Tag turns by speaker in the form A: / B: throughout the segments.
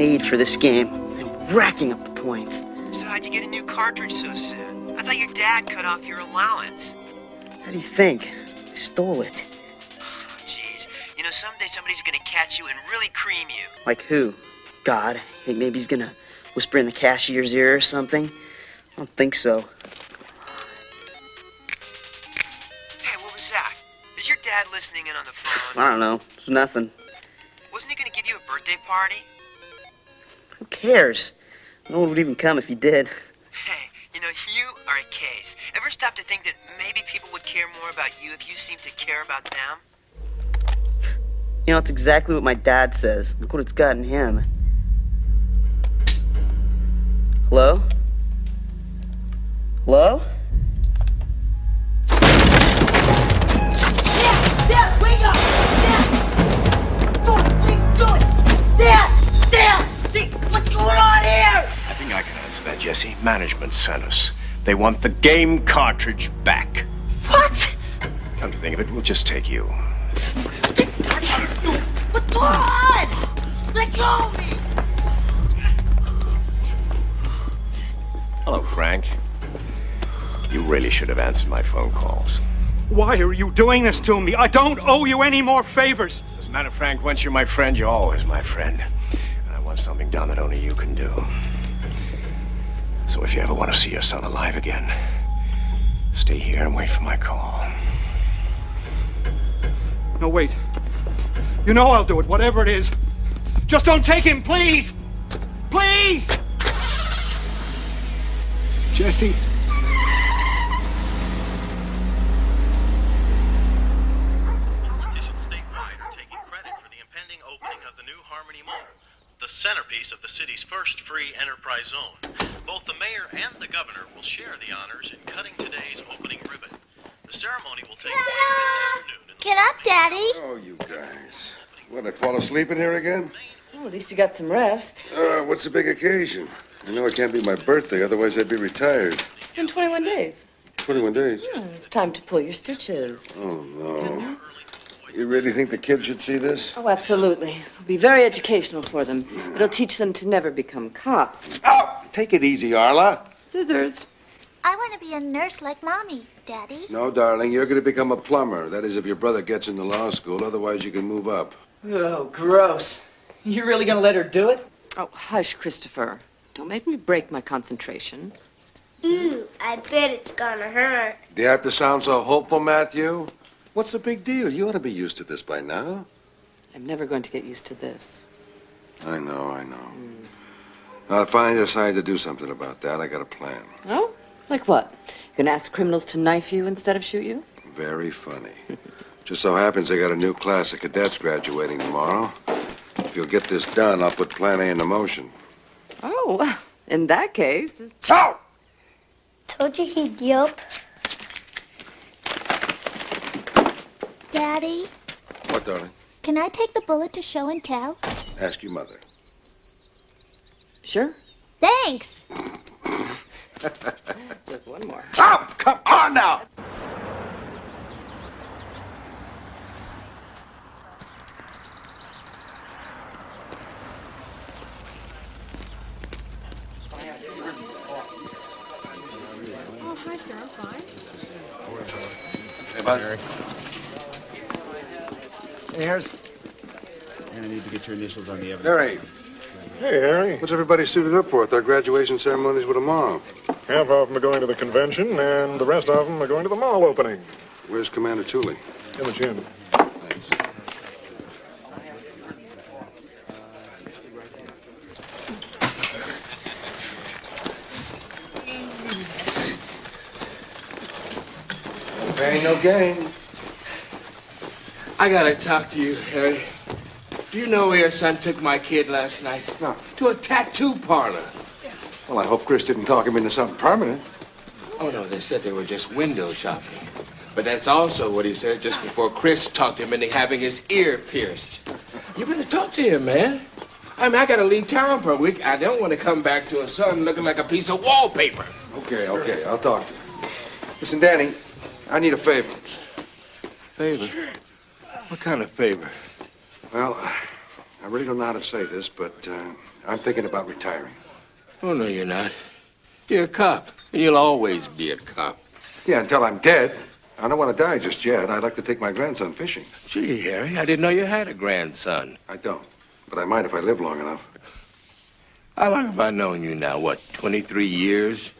A: made for this game. I'm racking up the points.
B: So how'd you get a new cartridge so soon? I thought your dad cut off your allowance.
A: How do you think? I stole it.
B: Jeez. You know, someday somebody's gonna catch you and really cream you.
A: Like who? God? Think maybe he's gonna whisper in the cashier's ear or something? I don't think so.
B: Hey, what was that? Is your dad listening in on the phone?
A: I don't know. It's nothing.
B: Wasn't he gonna give you a birthday party?
A: Who cares? No one would even come if he did.
B: Hey, you know, you are a case. Ever stop to think that maybe people would care more about you if you seemed to care about them?
A: You know, it's exactly what my dad says. Look what it's gotten him. Hello? Hello?
C: Dad, wake up! Dad! Do it! Dad! What's going on here?
D: I think I can answer that, Jesse. Management sent us. They want the game cartridge back.
C: What?
D: Come to think of it, we'll just take you.
C: What's going on? Let go of me!
D: Hello, Frank. You really should have answered my phone calls.
E: Why are you doing this to me? I don't owe you any more favors.
D: Doesn't matter, Frank. Once you're my friend, you're always my friend. And I want something done that only you can do. So if you ever want to see your son alive again, stay here and wait for my call.
E: No, wait. You know I'll do it, whatever it is. Just don't take him, please! Please! Jesse.
F: Politicians statewide are taking credit for the impending opening of the new Harmony Mall, the centerpiece of the city's first free enterprise zone. Both the mayor and the governor will share the honors in cutting today's opening ribbon. The ceremony will take place this afternoon.
C: Get up, Daddy.
G: Oh, you guys. What, I fall asleep in here again?
H: Well, at least you got some rest.
G: What's the big occasion? I know it can't be my birthday, otherwise I'd be retired.
H: It's been 21 days.
G: 21 days?
H: It's time to pull your stitches.
G: Oh, no. You really think the kids should see this?
H: Oh, absolutely. It'll be very educational for them. It'll teach them to never become cops.
G: Oh, take it easy, Arla.
H: Scissors.
C: I want to be a nurse like Mommy, Daddy.
G: No, darling, you're going to become a plumber. That is, if your brother gets into law school. Otherwise, you can move up.
A: Oh, gross. You really gonna let her do it?
H: Oh, hush, Christopher. Don't make me break my concentration.
C: Ooh, I bet it's gonna hurt.
G: Do you have to sound so hopeful, Matthew? What's the big deal? You ought to be used to this by now.
H: I'm never going to get used to this.
G: I know. Now, if I decide to do something about that, I got a plan.
H: Oh? Like what? You gonna ask criminals to knife you instead of shoot you?
G: Very funny. Just so happens they got a new class of cadets graduating tomorrow. If you'll get this done, I'll put Plan A into motion.
H: Oh, well, in that case...
G: Oh!
C: Told you he'd yelp. Daddy,
G: What, darling?
C: can I take the bullet to show and tell?
G: Ask your mother.
H: Sure.
C: Thanks.
H: Just one more.
G: Oh, come on now!
I: Oh, hi, sir. I'm fine.
G: Hey, bud.
J: Hey, Harris. And I need to get your initials on the evidence.
G: Harry.
K: Hey, Harry.
G: What's everybody suited up for? Their graduation ceremonies were tomorrow.
K: Half of them are going to the convention, and the rest of them are going to the mall opening.
G: Where's Commander Tooley?
K: In the gym.
G: Thanks. No pain, no gain.
L: I gotta talk to you, Harry. Do you know where your son took my kid last night?
G: No.
L: To a tattoo parlor.
G: Well, I hope Chris didn't talk him into something permanent.
L: Oh, no, they said they were just window shopping. But that's also what he said just before Chris talked him into having his ear pierced. You better talk to him, man. I mean, I gotta leave town for a week. I don't want to come back to a son looking like a piece of wallpaper.
G: Okay, I'll talk to you. Listen, Danny, I need a favor.
L: Favor? What kind of favor?
G: Well, I really don't know how to say this, but I'm thinking about retiring.
L: Oh, no, you're not. You're a cop. You'll always be a cop.
G: Yeah, until I'm dead. I don't want to die just yet. I'd like to take my grandson fishing.
L: Gee, Harry, I didn't know you had a grandson.
G: I don't, but I might if I live long enough.
L: How long have I known you now? What, 23 years?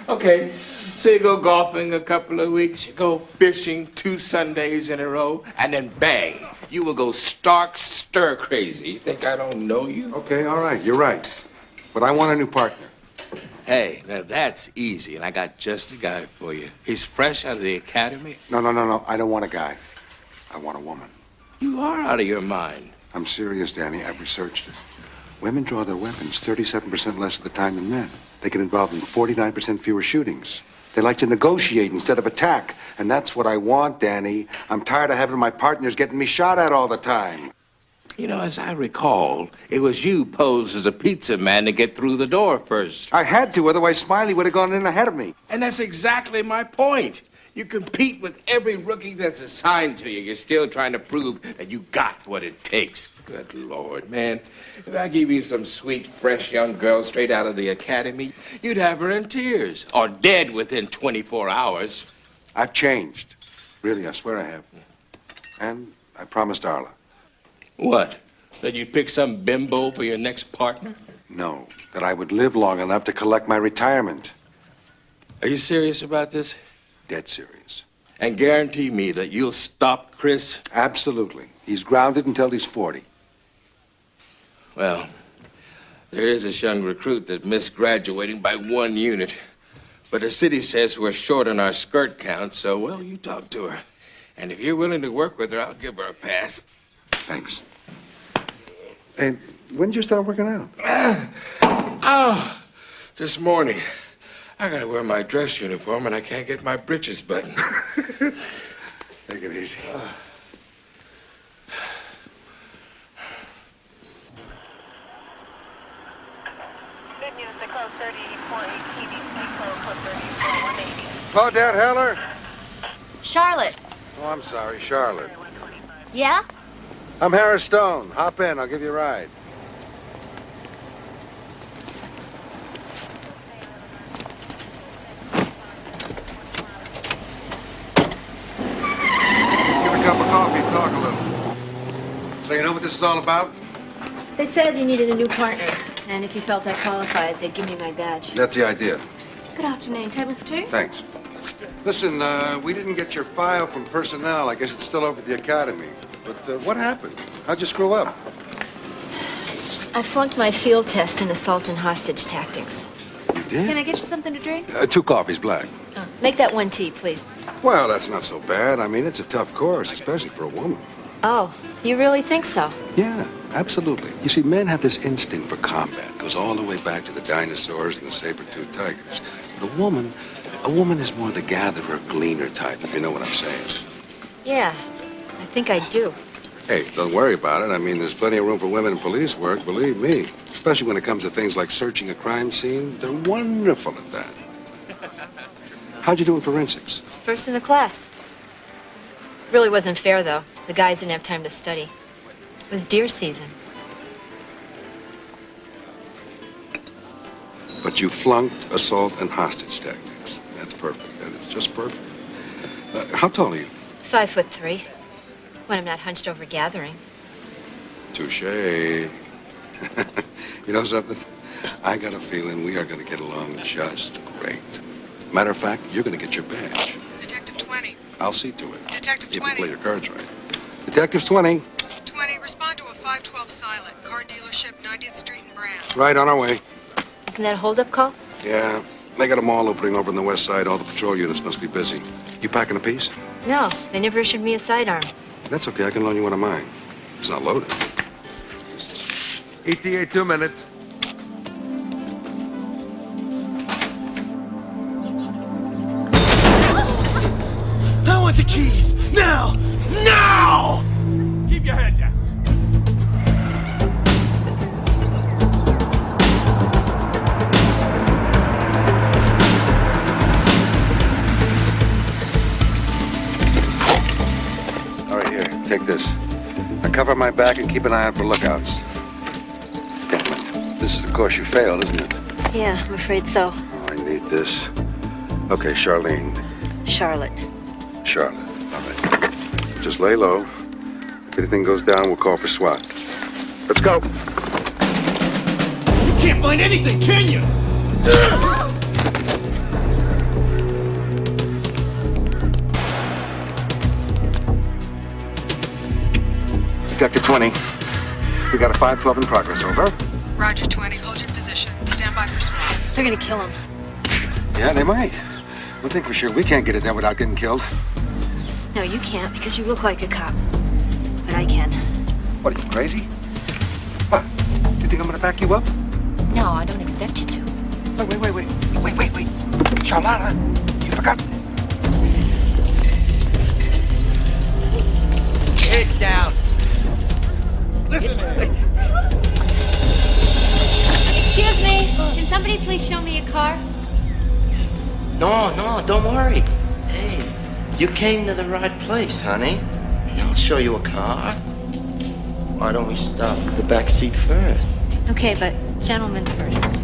L: Okay, so you go golfing a couple of weeks, you go fishing 2 Sundays in a row, and then bang, you will go stark stir crazy. You think I don't know you?
G: Okay, all right, you're right. But I want a new partner.
L: Hey, now that's easy, and I got just a guy for you. He's fresh out of the academy.
G: No. I don't want a guy. I want a woman.
L: You are out of your mind.
G: I'm serious, Danny. I've researched it. Women draw their weapons 37% less of the time than men. They get involved in 49% fewer shootings. They like to negotiate instead of attack. And that's what I want, Danny. I'm tired of having my partners getting me shot at all the time.
L: You know, as I recall, it was you posed as a pizza man to get through the door first.
G: I had to, otherwise Smiley would have gone in ahead of me.
L: And that's exactly my point. You compete with every rookie that's assigned to you. You're still trying to prove that you got what it takes. Good Lord, man. If I give you some sweet, fresh young girl straight out of the academy, you'd have her in tears or dead within 24 hours.
G: I've changed. Really, I swear I have. And I promised Arla.
L: What? That you'd pick some bimbo for your next partner?
G: No, that I would live long enough to collect my retirement.
L: Are you serious about this?
G: Dead serious.
L: And guarantee me that you'll stop Chris?
G: Absolutely. He's grounded until he's 40.
L: Well, there is this young recruit that missed graduating by 1 unit. But the city says we're short on our skirt count, so, well, you talk to her. And if you're willing to work with her, I'll give her a pass.
G: Thanks. Hey, when did you start working out?
L: This morning. I gotta wear my dress uniform, and I can't get my britches buttoned.
G: Take it easy.
M: Good news, they closed 3418 code 3418.
G: Claudette Heller?
C: Charlotte.
G: Oh, I'm sorry, Charlotte.
C: Yeah?
G: I'm Harris Stone. Hop in, I'll give you a ride. Give a cup of coffee and talk a little. So you know what this is all about?
I: They said you needed a new partner, and if you felt I qualified, they'd give me my badge.
G: That's the idea.
I: Good afternoon. Table for two?
G: Thanks. Listen, we didn't get your file from personnel. I guess it's still over at the academy. But what happened? How'd you screw up?
I: I flunked my field test in assault and hostage tactics.
G: You did?
I: Can I get you something to drink?
G: 2 coffees, black.
I: Oh, make that 1 tea, please.
G: Well, that's not so bad. I mean, it's a tough course, especially for a woman.
I: Oh, you really think so?
G: Yeah, absolutely. You see, men have this instinct for combat. It goes all the way back to the dinosaurs and the saber-toothed tigers. But a woman is more the gatherer, gleaner type, if you know what I'm saying.
I: Yeah, I think I do.
G: Hey, don't worry about it. I mean, there's plenty of room for women in police work, believe me. Especially when it comes to things like searching a crime scene. They're wonderful at that. How'd you do in forensics?
I: First in the class. Really wasn't fair, though. The guys didn't have time to study. It was deer season.
G: But you flunked assault and hostage tactics. That's perfect. That is just perfect. How tall are you?
I: 5'3". When I'm not hunched over gathering.
G: Touché. You know something? I got a feeling we are going to get along just great. Matter of fact, you're going to get your badge.
N: Detective 20.
G: I'll see to it.
N: Detective
G: if
N: 20.
G: you play your cards right. Detective 20.
N: 20, respond to a 512 silent. Car dealership, 90th Street and Brand.
G: Right, on our way.
I: Isn't that a hold-up call?
G: Yeah. They got a mall opening over on the west side. All the patrol units must be busy. You packing a piece?
I: No, they never issued me a sidearm.
G: That's okay. I can loan you one of mine. It's not loaded.
O: ETA 2 minutes.
P: I want the keys! Now! Now!
E: Keep your head down.
G: All right, here. Take this. Now cover my back and keep an eye out for lookouts. Damn it. This is the course you failed, isn't it?
C: Yeah, I'm afraid so.
G: Oh, I need this. Okay, Charlene.
C: Charlotte.
G: Charlotte. All right. Just lay low. If anything goes down, we'll call for SWAT. Let's go.
P: You can't find anything, can you?
G: Sector 20. We got a 512 in progress, over.
N: Roger, 20. Hold your position. Stand by for SWAT.
C: They're gonna kill him.
G: Yeah, they might. One thing for sure, we can't get it done without getting killed.
C: No, you can't because you look like a cop. But I can.
G: What, are you crazy? What? You think I'm gonna back you up?
C: No, I don't expect you to.
G: Wait. Charlotte, you forgot.
P: Head down. Listen to me.
I: Excuse me. Can somebody please show me a car?
B: No, don't worry. Hey, you came to the right place, honey. I'll show you a car. Why don't we stop at the back seat first?
I: Okay, but gentlemen first.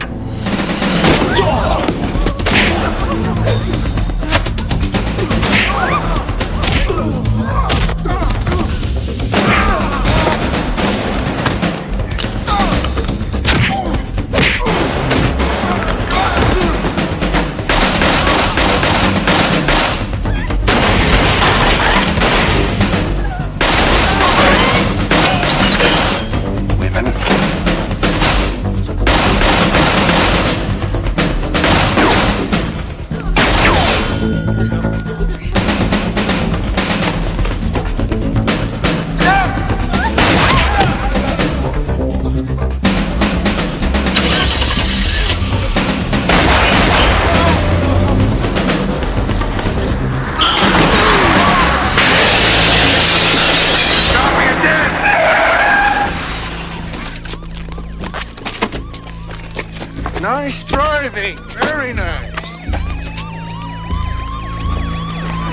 G: Nice driving. Very nice.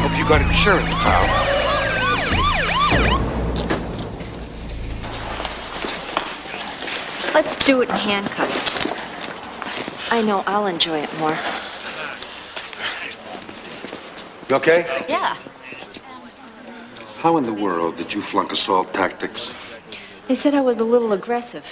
G: Hope you got insurance, pal.
C: Let's do it in handcuffs. I know I'll enjoy it more.
G: You okay?
C: Yeah.
G: How in the world did you flunk assault tactics?
C: They said I was a little aggressive.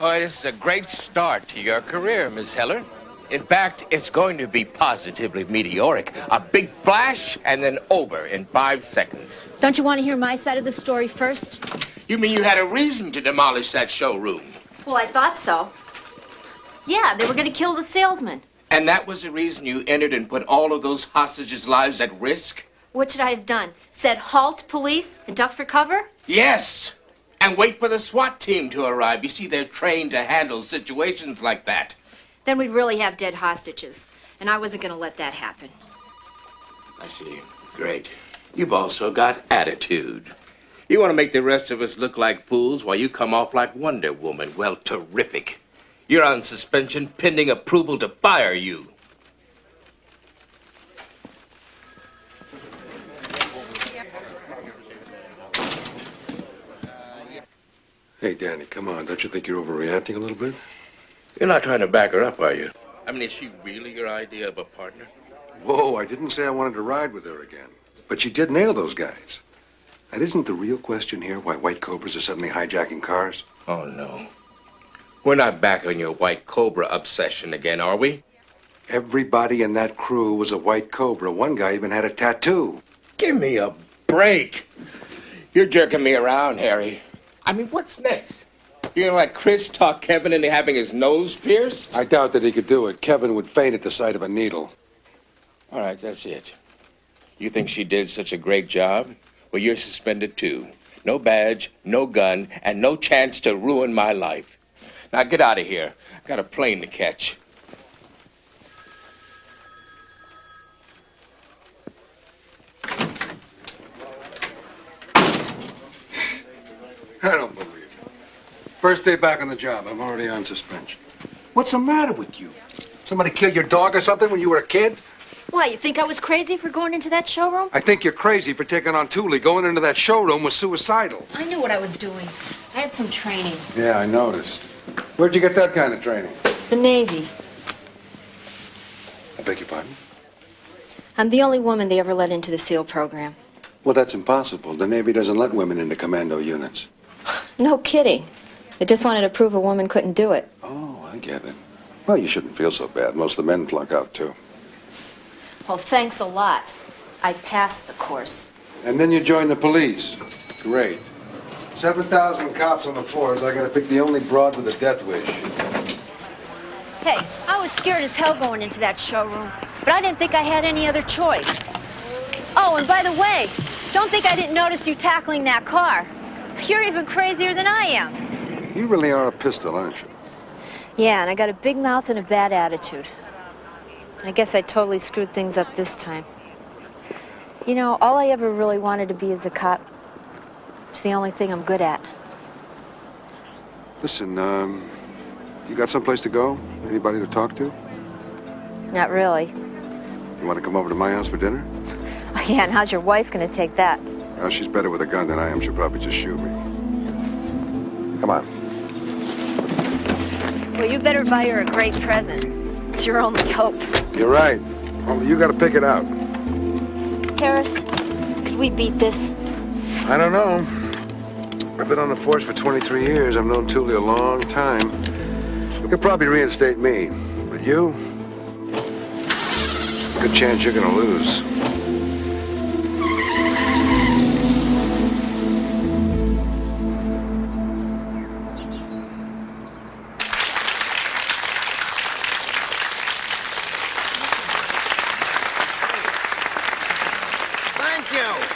L: Oh, this is a great start to your career, Miss Heller. In fact, it's going to be positively meteoric. A big flash and then over in 5 seconds.
I: Don't you want to hear my side of the story first?
L: You mean you had a reason to demolish that showroom?
C: Well, I thought so. Yeah, they were going to kill the salesman.
L: And that was the reason you entered and put all of those hostages' lives at risk?
C: What should I have done? Said halt, police, and duck for cover?
L: Yes. And wait for the SWAT team to arrive. You see, they're trained to handle situations like that.
C: Then we'd really have dead hostages. And I wasn't going to let that happen.
L: I see. Great. You've also got attitude. You want to make the rest of us look like fools while you come off like Wonder Woman. Well, terrific. You're on suspension pending approval to fire you.
G: Hey, Danny, come on. Don't you think you're overreacting a little bit?
L: You're not trying to back her up, are you? I mean, is she really your idea of a partner?
G: Whoa, I didn't say I wanted to ride with her again. But she did nail those guys. That isn't the real question here, why white cobras are suddenly hijacking cars.
L: Oh, no. We're not back on your white cobra obsession again, are we?
G: Everybody in that crew was a white cobra. One guy even had a tattoo.
L: Give me a break. You're jerking me around, Harry. I mean, what's next? You're gonna let Chris talk Kevin into having his nose pierced?
G: I doubt that he could do it. Kevin would faint at the sight of a needle.
L: All right, that's it. You think she did such a great job? Well, you're suspended too. No badge, no gun, and no chance to ruin my life. Now get out of here. I got a plane to catch.
G: I don't believe it. First day back on the job, I'm already on suspension. What's the matter with you? Somebody kill your dog or something when you were a kid?
C: Why, you think I was crazy for going into that showroom?
G: I think you're crazy for taking on Thule. Going into that showroom was suicidal.
C: I knew what I was doing. I had some training.
G: Yeah, I noticed. Where'd you get that kind of training?
C: The Navy.
G: I beg your pardon?
C: I'm the only woman they ever let into the SEAL program.
G: Well, that's impossible. The Navy doesn't let women into commando units.
C: No kidding. They just wanted to prove a woman couldn't do it.
G: Oh, I get it. Well, you shouldn't feel so bad. Most of the men flunk out, too.
C: Well, thanks a lot. I passed the course.
G: And then you joined the police. Great. 7,000 cops on the force. I gotta pick the only broad with a death wish.
C: Hey, I was scared as hell going into that showroom, but I didn't think I had any other choice. Oh, and by the way, don't think I didn't notice you tackling that car. You're even crazier than I am.
G: You really are a pistol, aren't you?
C: Yeah, and I got a big mouth and a bad attitude. I guess I totally screwed things up this time. You know, all I ever really wanted to be is a cop. It's the only thing I'm good at.
G: Listen, you got someplace to go? Anybody to talk to?
C: Not really.
G: You want to come over to my house for dinner?
C: Oh, yeah, and how's your wife gonna take that?
G: She's better with a gun than I am. She'll probably just shoot me. Come on.
C: Well, you better buy her a great present. It's your only hope.
G: You're right. Only you gotta pick it out.
C: Harris, could we beat this?
G: I don't know. I've been on the force for 23 years. I've known Thule a long time. You could probably reinstate me. But you? Good chance you're gonna lose.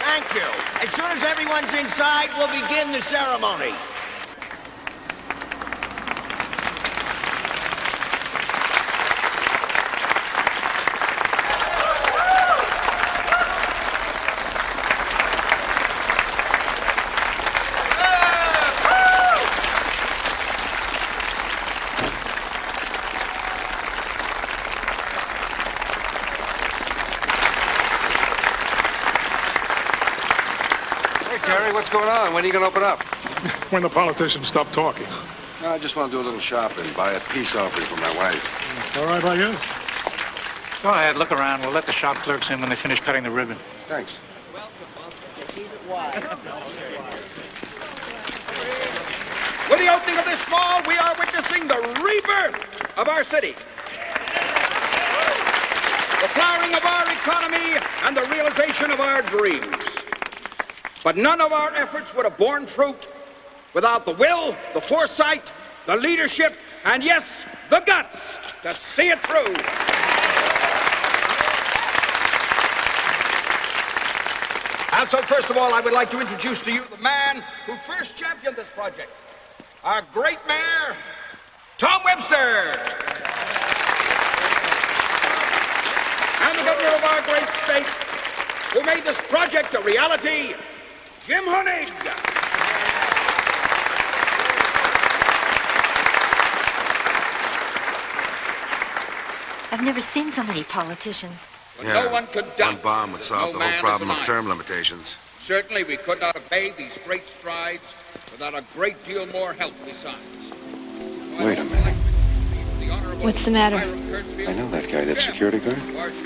P: Thank you. As soon as everyone's inside, we'll begin the ceremony.
G: What's going on? When are you going to open up?
K: When the politicians stop talking.
G: No, I just want to do a little shopping, buy a peace offering for my wife.
K: All right by you?
O: Go ahead, look around. We'll let the shop clerks in when they finish cutting the ribbon.
G: Thanks.
Q: With the opening of this mall, we are witnessing the rebirth of our city. The flowering of our economy and the realization of our dreams. But none of our efforts would have borne fruit without the will, the foresight, the leadership, and yes, the guts to see it through. And so, first of all, I would like to introduce to you the man who first championed this project, our great mayor, Tom Webster. And the governor of our great state, who made this project a reality, Jim Honig.
C: I've never seen so many politicians.
G: Yeah,
Q: No one could doubt
G: one bomb would solve the whole problem of term limitations.
Q: Certainly, we could not have made these great strides without a great deal more help besides.
G: Wait a minute.
C: What's the matter?
G: I know that guy, that security guard.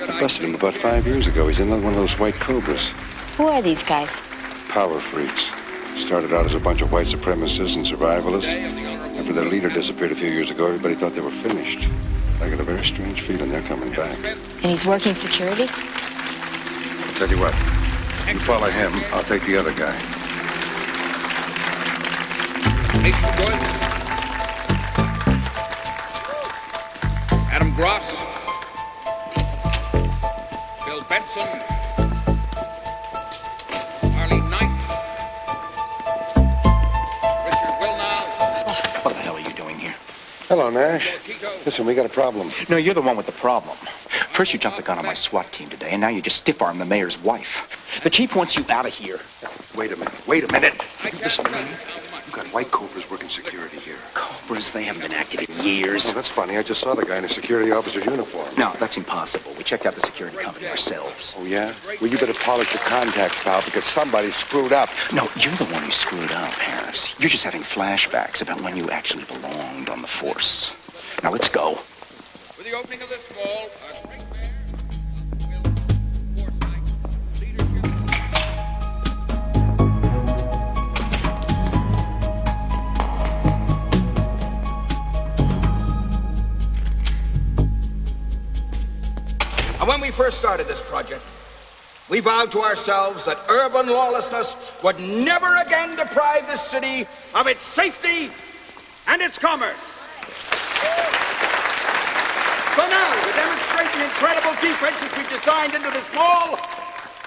G: I busted him about 5 years ago. He's in one of those white cobras.
C: Who are these guys?
G: Power freaks. Started out as a bunch of white supremacists and survivalists. After their leader disappeared a few years ago, everybody thought they were finished. I got a very strange feeling they're coming back.
C: And he's working security?
G: I'll tell you what. You follow him, I'll take the other guy.
Q: Adam Gross, Bill Benson, Arlene Knight, Richard Wilnow.
D: What the hell are you doing here?
G: Hello, Nash. Listen, we got a problem.
D: No, you're the one with the problem. First you jumped the gun on my SWAT team today, and now you just stiff-arm the mayor's wife. The chief wants you out of here.
G: Wait a minute. Listen to me. You've got white cobras working security here.
D: Cobras, they haven't been active in years.
G: Oh, that's funny. I just saw the guy in a security officer's uniform.
D: No, that's impossible. We checked out the security company ourselves.
G: Oh, yeah? Well, you better polish your contacts, pal, because somebody screwed up.
D: No, you're the one who screwed up, Harris. You're just having flashbacks about when you actually belonged on the force. Now, let's go.
Q: With the opening of this fall, a great when we first started this project, we vowed to ourselves that urban lawlessness would never again deprive this city of its safety and its commerce. So now, to demonstrate the incredible defenses we've designed into this mall,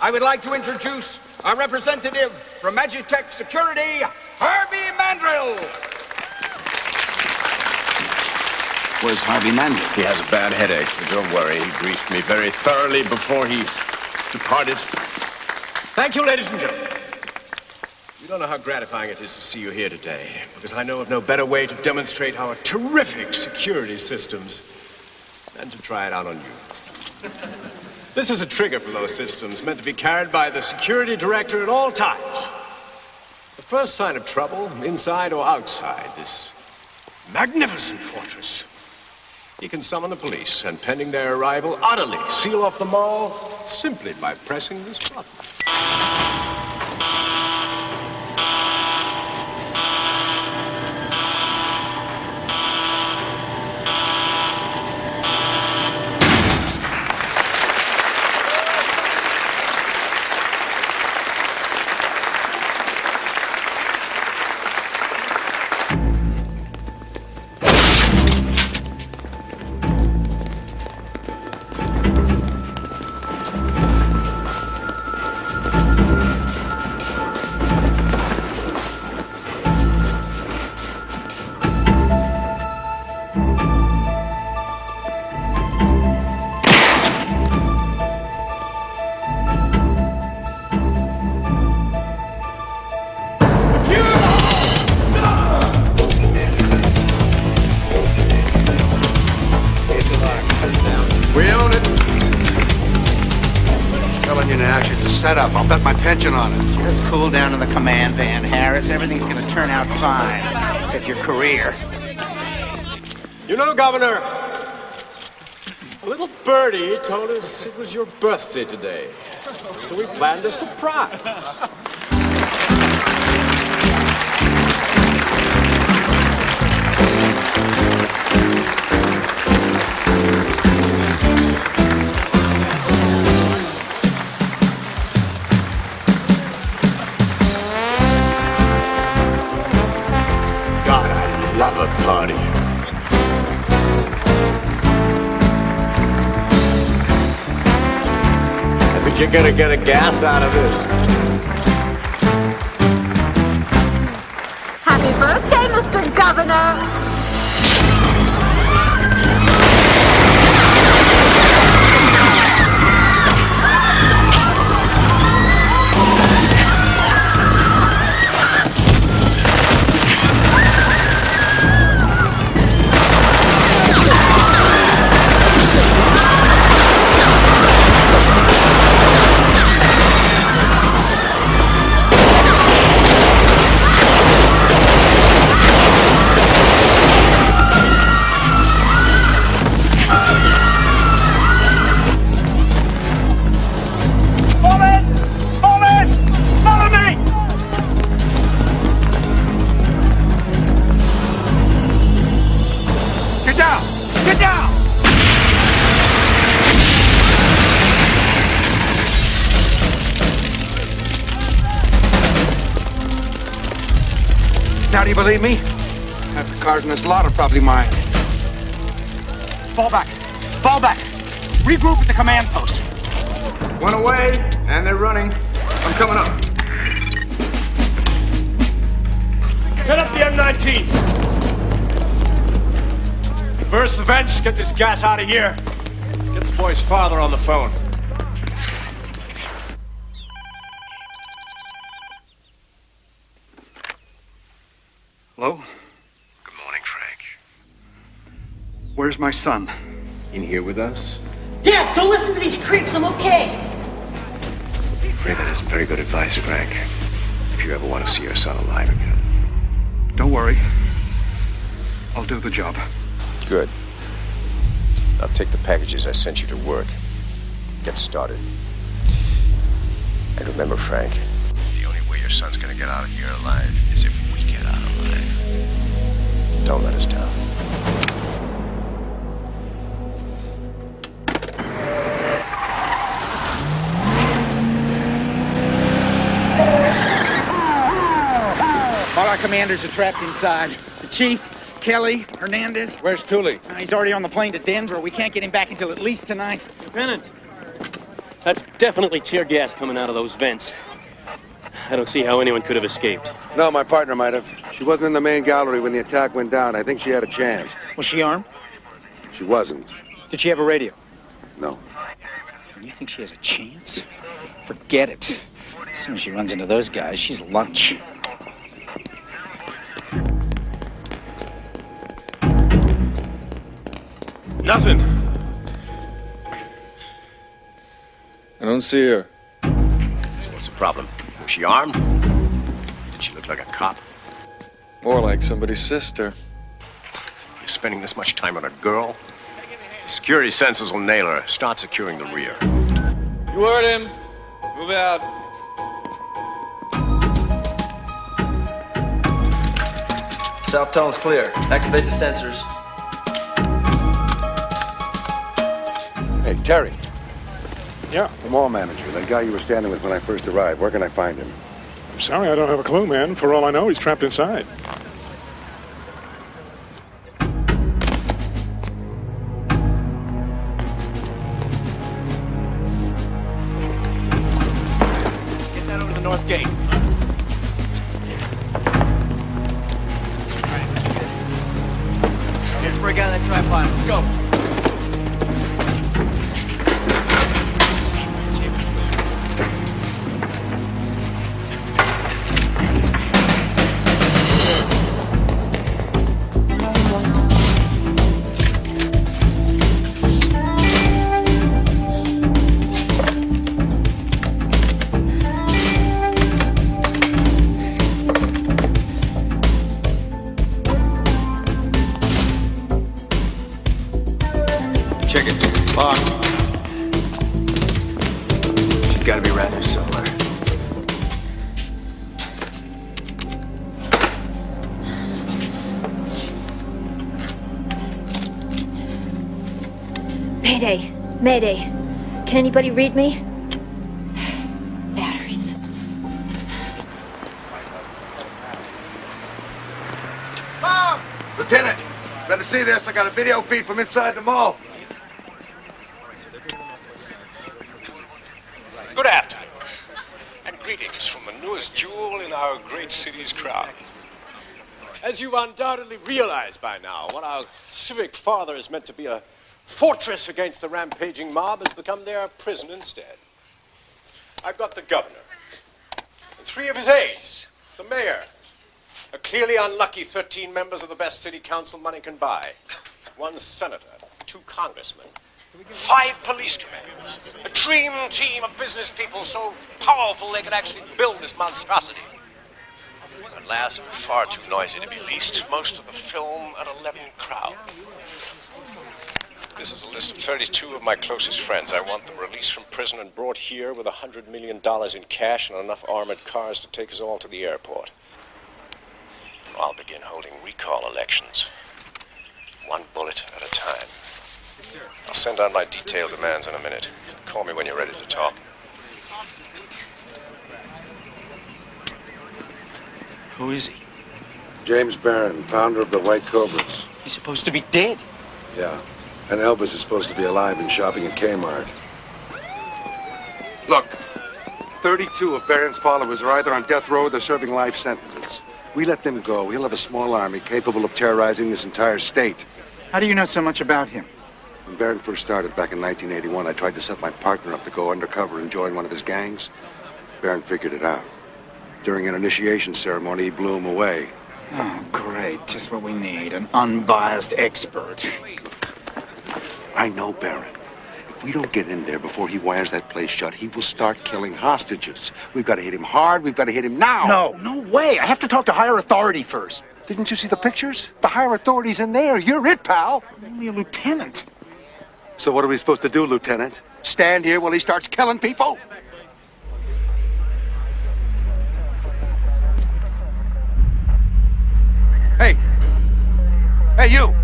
Q: I would like to introduce our representative from Magitech Security, Harvey Mandrill.
D: Where's Harvey Mandel? He has a bad headache, but don't worry. He briefed me very thoroughly before he departed.
R: Thank you, ladies and gentlemen. You don't know how gratifying it is to see you here today, because I know of no better way to demonstrate our terrific security systems than to try it out on you. This is a trigger for those systems meant to be carried by the security director at all times. The first sign of trouble, inside or outside this magnificent fortress, he can summon the police, and pending their arrival, utterly seal off the mall simply by pressing this button.
G: Setup. I'll bet my pension on it.
P: Just cool down in the command van, Harris. Everything's gonna turn out fine, except your career.
R: You know, Governor, a little birdie told us it was your birthday today, so we planned a surprise. Love a party. I think you're gonna get a gas out of this.
C: Happy birthday, Mr. Governor!
G: Now, do you believe me? Half the cars in this lot are probably mine.
P: Fall back. Fall back. Regroup at the command post.
Q: One away, and they're running. I'm coming up.
R: Set up the M19s. Burst the vents, get this gas out of here. Get the boy's father on the phone.
E: Hello?
R: Good morning, Frank.
E: Where's my son?
R: In here with us?
S: Dad, don't listen to these creeps. I'm okay.
R: Ray, that isn't very good advice, Frank. If you ever want to see your son alive again.
E: Don't worry. I'll do the job.
R: Good. Now take the packages I sent you to work. Get started. And remember, Frank, the only way your son's gonna get out of here alive is if we get out alive. Don't let us down.
P: All our commanders are trapped inside. The chief, Kelly, Hernandez.
Q: Where's Tooley?
P: He's already on the plane to Denver. We can't get him back until at least tonight.
T: Lieutenant, that's definitely tear gas coming out of those vents. I don't see how anyone could have escaped.
G: No, my partner might have. She wasn't in the main gallery when the attack went down. I think she had a chance.
P: Was she armed?
G: She wasn't.
P: Did she have a radio?
G: No.
P: You think she has a chance? Forget it. As soon as she runs into those guys, she's lunch.
K: Nothing. I don't see her.
R: What's the problem? Was she armed? Did she look like a cop?
K: More like somebody's sister.
R: You're spending this much time on a girl? Security sensors will nail her. Start securing the rear.
K: You heard him. Move out.
B: South tunnel's clear. Activate the sensors.
G: Hey, Terry.
K: Yeah?
G: The mall manager, that guy you were standing with when I first arrived. Where can I find him?
K: I'm sorry, I don't have a clue, man. For all I know, he's trapped inside.
R: Get that over the north gate.
B: Let's break out of that tripod. Let's go.
R: Check it. Locked. She's gotta be around here somewhere.
C: Mayday. Mayday. Can anybody read me? Batteries.
G: Mom! Lieutenant, better see this. I got a video feed from inside the mall.
R: Good afternoon, and greetings from the newest jewel in our great city's crown. As you've undoubtedly realized by now, what our civic father is meant to be a fortress against the rampaging mob has become their prison instead. I've got the governor, and 3 of his aides, the mayor, a clearly unlucky 13 members of the best city council money can buy, 1 senator, 2 congressmen, 5 police commanders, a dream team of business people so powerful they could actually build this monstrosity. And last, but far too noisy to be least, most of the film at 11 crowd. This is a list of 32 of my closest friends. I want them released from prison and brought here with $100 million in cash and enough armored cars to take us all to the airport. I'll begin holding recall elections, 1 bullet at a time. I'll send out my detailed demands in a minute. Call me when you're ready to talk.
P: Who is he?
G: James Barron, founder of the White Cobras.
P: He's supposed to be dead.
G: Yeah. And Elvis is supposed to be alive and shopping at Kmart. Look, 32 of Barron's followers are either on death row or they're serving life sentences. We let them go, he'll have a small army capable of terrorizing this entire state.
P: How do you know so much about him?
G: When Barron first started back in 1981, I tried to set my partner up to go undercover and join one of his gangs. Barron figured it out. During an initiation ceremony, he blew him away.
P: Oh, great. Just what we need. An unbiased expert.
G: I know, Baron. If we don't get in there before he wires that place shut, he will start killing hostages. We've got to hit him hard. We've got to hit him now.
P: No way. I have to talk to higher authority first.
G: Didn't you see the pictures? The higher authority's in there. You're it, pal.
P: I'm only a lieutenant.
G: So what are we supposed to do, Lieutenant? Stand here while he starts killing people? Hey! Hey, you!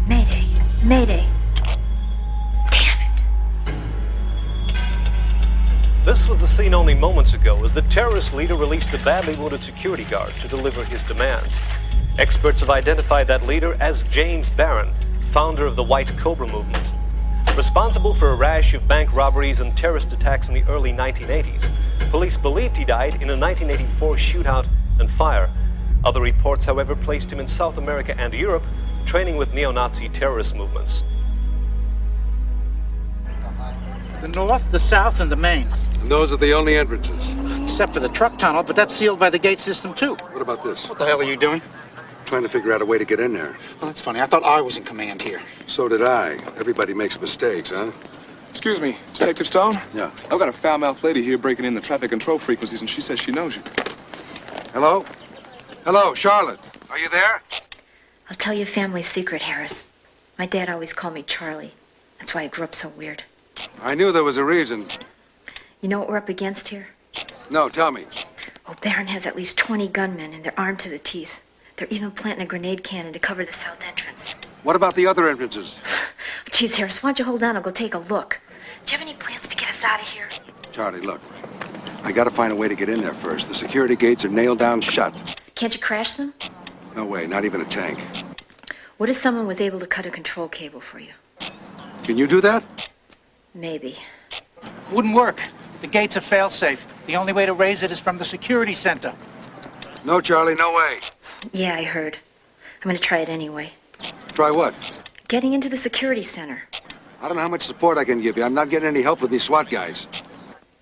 C: Mayday. Mayday.
F: This was the scene only moments ago as the terrorist leader released a badly wounded security guard to deliver his demands. Experts have identified that leader as James Barron, founder of the White Cobra movement. Responsible for a rash of bank robberies and terrorist attacks in the early 1980s, police believed he died in a 1984 shootout and fire. Other reports, however, placed him in South America and Europe, training with neo-Nazi terrorist movements.
P: The north, the south, and the main.
G: And those are the only entrances.
P: Except for the truck tunnel, but that's sealed by the gate system, too.
G: What about this?
P: What the hell are you doing?
G: Trying to figure out a way to get in there.
P: Well, that's funny. I thought I was in command here.
G: So did I. Everybody makes mistakes, huh?
U: Excuse me, Detective Stone?
G: Yeah.
U: I've got a foul-mouthed lady here breaking in the traffic control frequencies, and she says she knows you.
G: Hello? Hello, Charlotte. Are you there?
C: I'll tell you a family secret, Harris. My dad always called me Charlie. That's why I grew up so weird.
G: I knew there was a reason.
C: You know what we're up against here?
G: No, tell me.
C: Oh, Barron has at least 20 gunmen, and they're armed to the teeth. They're even planting a grenade cannon to cover the south entrance.
G: What about the other entrances?
C: Geez, Harris, why don't you hold on? I'll go take a look. Do you have any plans to get us out of here?
G: Charlie, look. I gotta find a way to get in there first. The security gates are nailed down shut.
C: Can't you crash them?
G: No way, not even a tank.
C: What if someone was able to cut a control cable for you?
G: Can you do that?
C: Maybe.
P: Wouldn't work. The gates are fail-safe. The only way to raise it is from the security center.
G: No, Charlie, no way.
C: Yeah, I heard. I'm gonna try it anyway.
G: Try what?
C: Getting into the security center.
G: I don't know how much support I can give you. I'm not getting any help with these SWAT guys.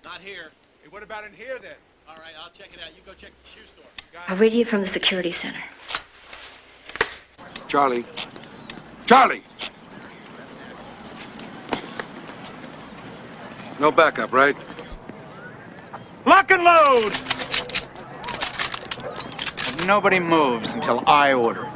V: Not here. Hey, what about in here, then? All right, I'll check it out. You go check the shoe store.
C: I'll radio from the security center.
G: Charlie. Charlie! No backup, right?
P: Lock and load! Nobody moves until I order.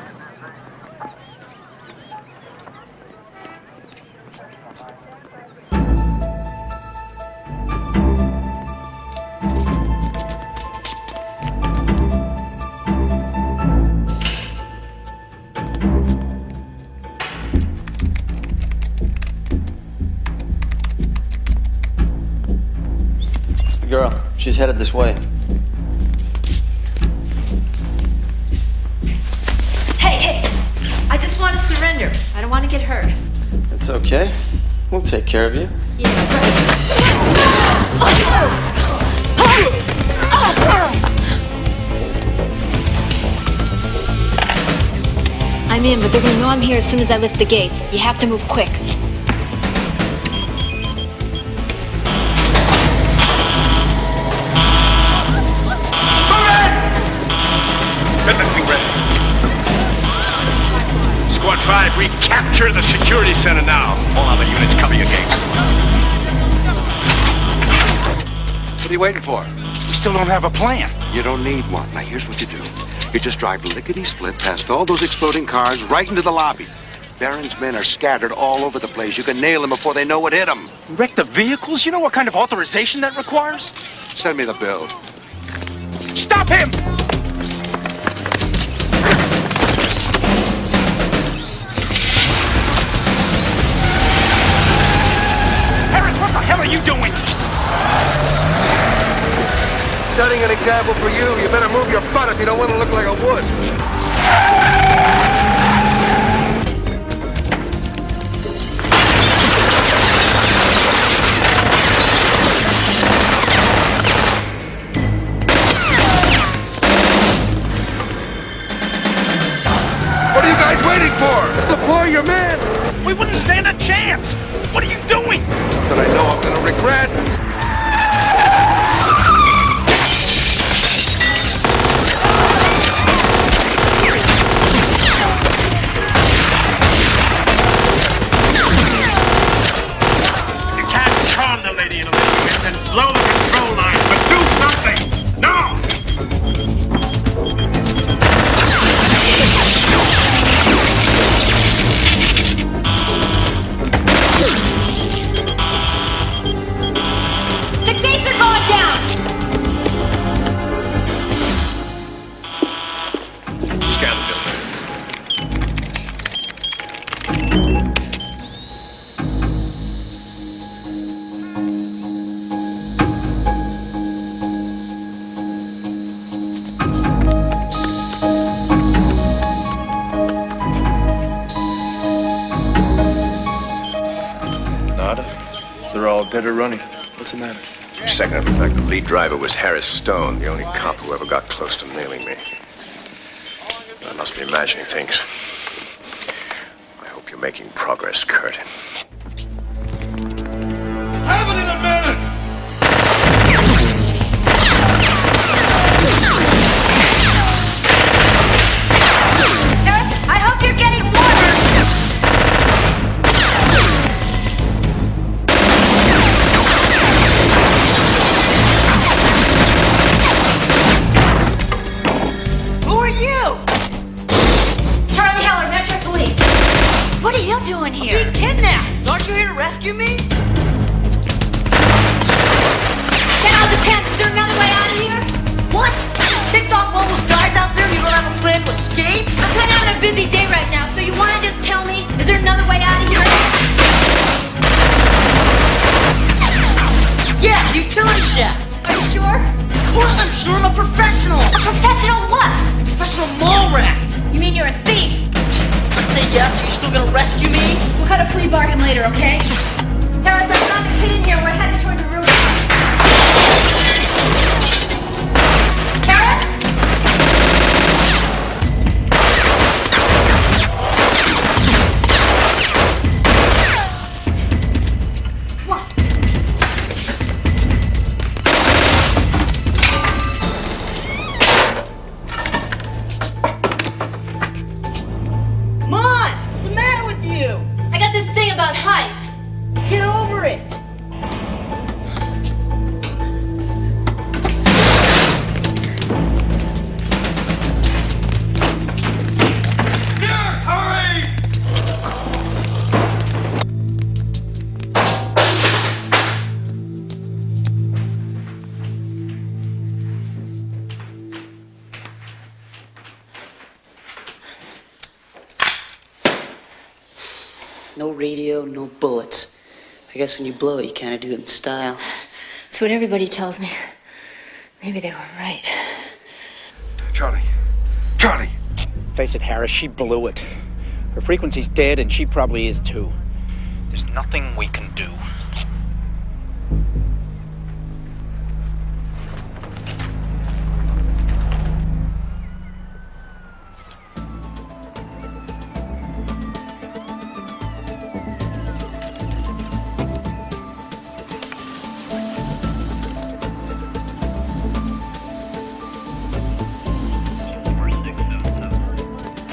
A: Girl, she's headed this way.
C: Hey! I just want to surrender. I don't want to get hurt.
A: It's okay. We'll take care of you.
C: I'm in, but they're gonna know I'm here as soon as I lift the gates. You have to move quick.
D: Everything ready. Squad 5, recapture the security center now. All other units cover your gates.
G: What are you waiting for?
P: We still don't have a plan.
G: You don't need one. Now, here's what you do. You just drive lickety-split past all those exploding cars right into the lobby. Barron's men are scattered all over the place. You can nail them before they know what hit them.
P: Wreck the vehicles? You know what kind of authorization that requires?
G: Send me the bill.
P: Stop him! What the hell are you doing?
G: Setting an example for you. You better move your butt if you don't want to look like a wuss. What are you guys waiting for? Deploy your men!
O: We wouldn't stand a chance! What are you doing?
G: Something I know I'm gonna regret.
O: You can't calm the lady in a little bit and blow the control line, but do something! No!
C: The gates are going down!
R: Scan the building.
B: Nada. They're all dead or running. What's the matter?
R: For a second, it looked like the lead driver was Harris Stone, the only cop who ever got close to nailing me. I must be imagining things. I hope you're making progress, Kurt.
O: Have it in a minute!
C: Eric, I hope you're getting warmer!
S: Who are you?
C: Charlie Heller, Metro Police. What are you doing here?
S: Being kidnapped. Aren't you here to rescue me?
C: Get out of the pants! Is there another way out of here?
S: What? Picked off all those guys out there? You don't have a plan to escape?
C: I'm kind of having a busy day right now, so you want to just tell me, is there another way out of here?
S: Yeah, the utility shaft.
C: Are you sure?
S: Of course I'm sure. I'm a professional.
C: A professional what?
S: Professional mole rat.
C: You mean you're a thief?
S: I say yes. Are you still gonna rescue me?
C: We'll cut a plea bargain later, okay? Harris, I'm not the kid in here. We're headed toward the room. Harris? What?
S: Come on. What's the matter with you?
C: I got this thing about height.
S: Get over it.
A: No radio, no bullets. I guess when you blow it, you kind of do it in style.
I: That's what everybody tells me. Maybe they were right.
G: Charlie. Charlie!
P: Face it, Harris, she blew it. Her frequency's dead, and she probably is too. There's nothing we can do.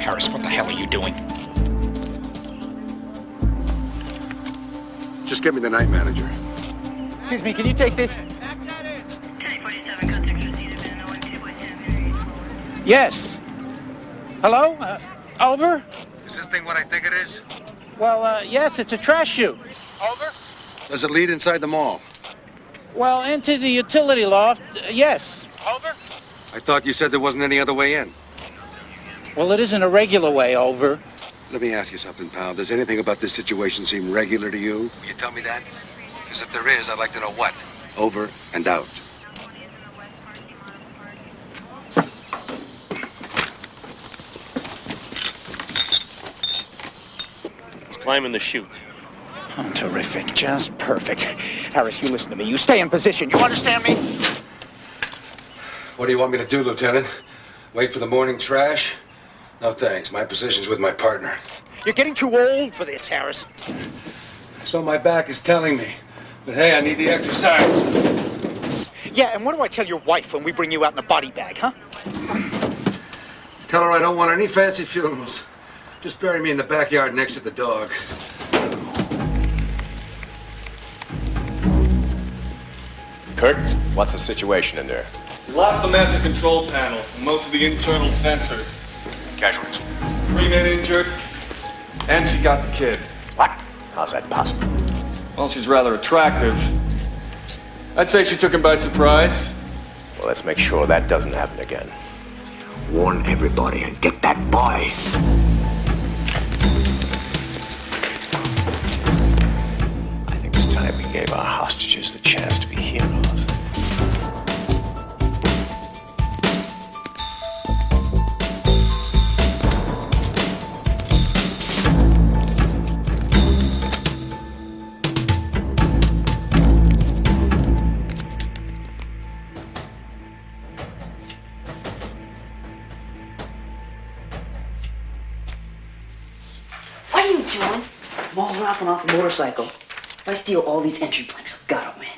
P: Harris, what the hell are you doing?
G: Just get me the night manager.
P: Excuse me, can you take this? Yes. Hello? Over?
G: Is this thing what I think it is?
P: Well, yes, it's a trash chute. Over?
G: Does it lead inside the mall?
P: Well, into the utility loft, yes. Over?
G: I thought you said there wasn't any other way in.
P: Well, it isn't a regular way, over.
G: Let me ask you something, pal. Does anything about this situation seem regular to you? Will you tell me that? Because if there is, I'd like to know what. Over and out.
T: He's climbing the chute.
P: Oh, terrific. Just perfect. Harris, you listen to me. You stay in position. You understand me?
G: What do you want me to do, Lieutenant? Wait for the morning trash? No, thanks. My position's with my partner.
P: You're getting too old for this, Harris.
G: So my back is telling me. But hey, I need the exercise.
P: Yeah, and what do I tell your wife when we bring you out in a body bag, huh?
G: Tell her I don't want any fancy funerals. Just bury me in the backyard next to the dog.
R: Kurt, what's the situation in there?
H: We lost the master control panel and most of the internal sensors.
R: Casualties.
H: 3 men injured, and she got the kid.
R: What? How's that possible?
H: Well, she's rather attractive. I'd say she took him by surprise.
R: Well, let's make sure that doesn't happen again.
J: Warn everybody and get that boy.
R: I think it's time we gave our hostages the chance to be heroes.
A: What are you doing? I'm all hopping off a motorcycle. If I steal all these entry blanks, I've got to win.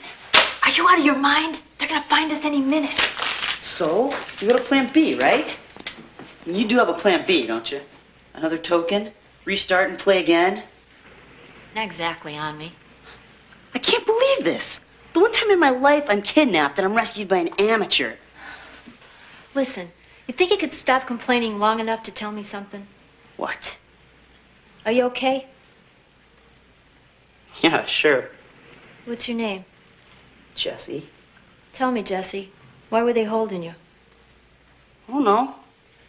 C: Are you out of your mind? They're gonna find us any minute.
A: So, you go to plan B, right? You do have a plan B, don't you? Another token? Restart and play again?
I: Not exactly on me.
A: I can't believe this. The one time in my life I'm kidnapped and I'm rescued by an amateur.
I: Listen, you think you could stop complaining long enough to tell me something?
A: What?
I: Are you okay?
A: Yeah, sure.
I: What's your name?
A: Jesse.
I: Tell me, Jesse. Why were they holding you?
A: I don't know.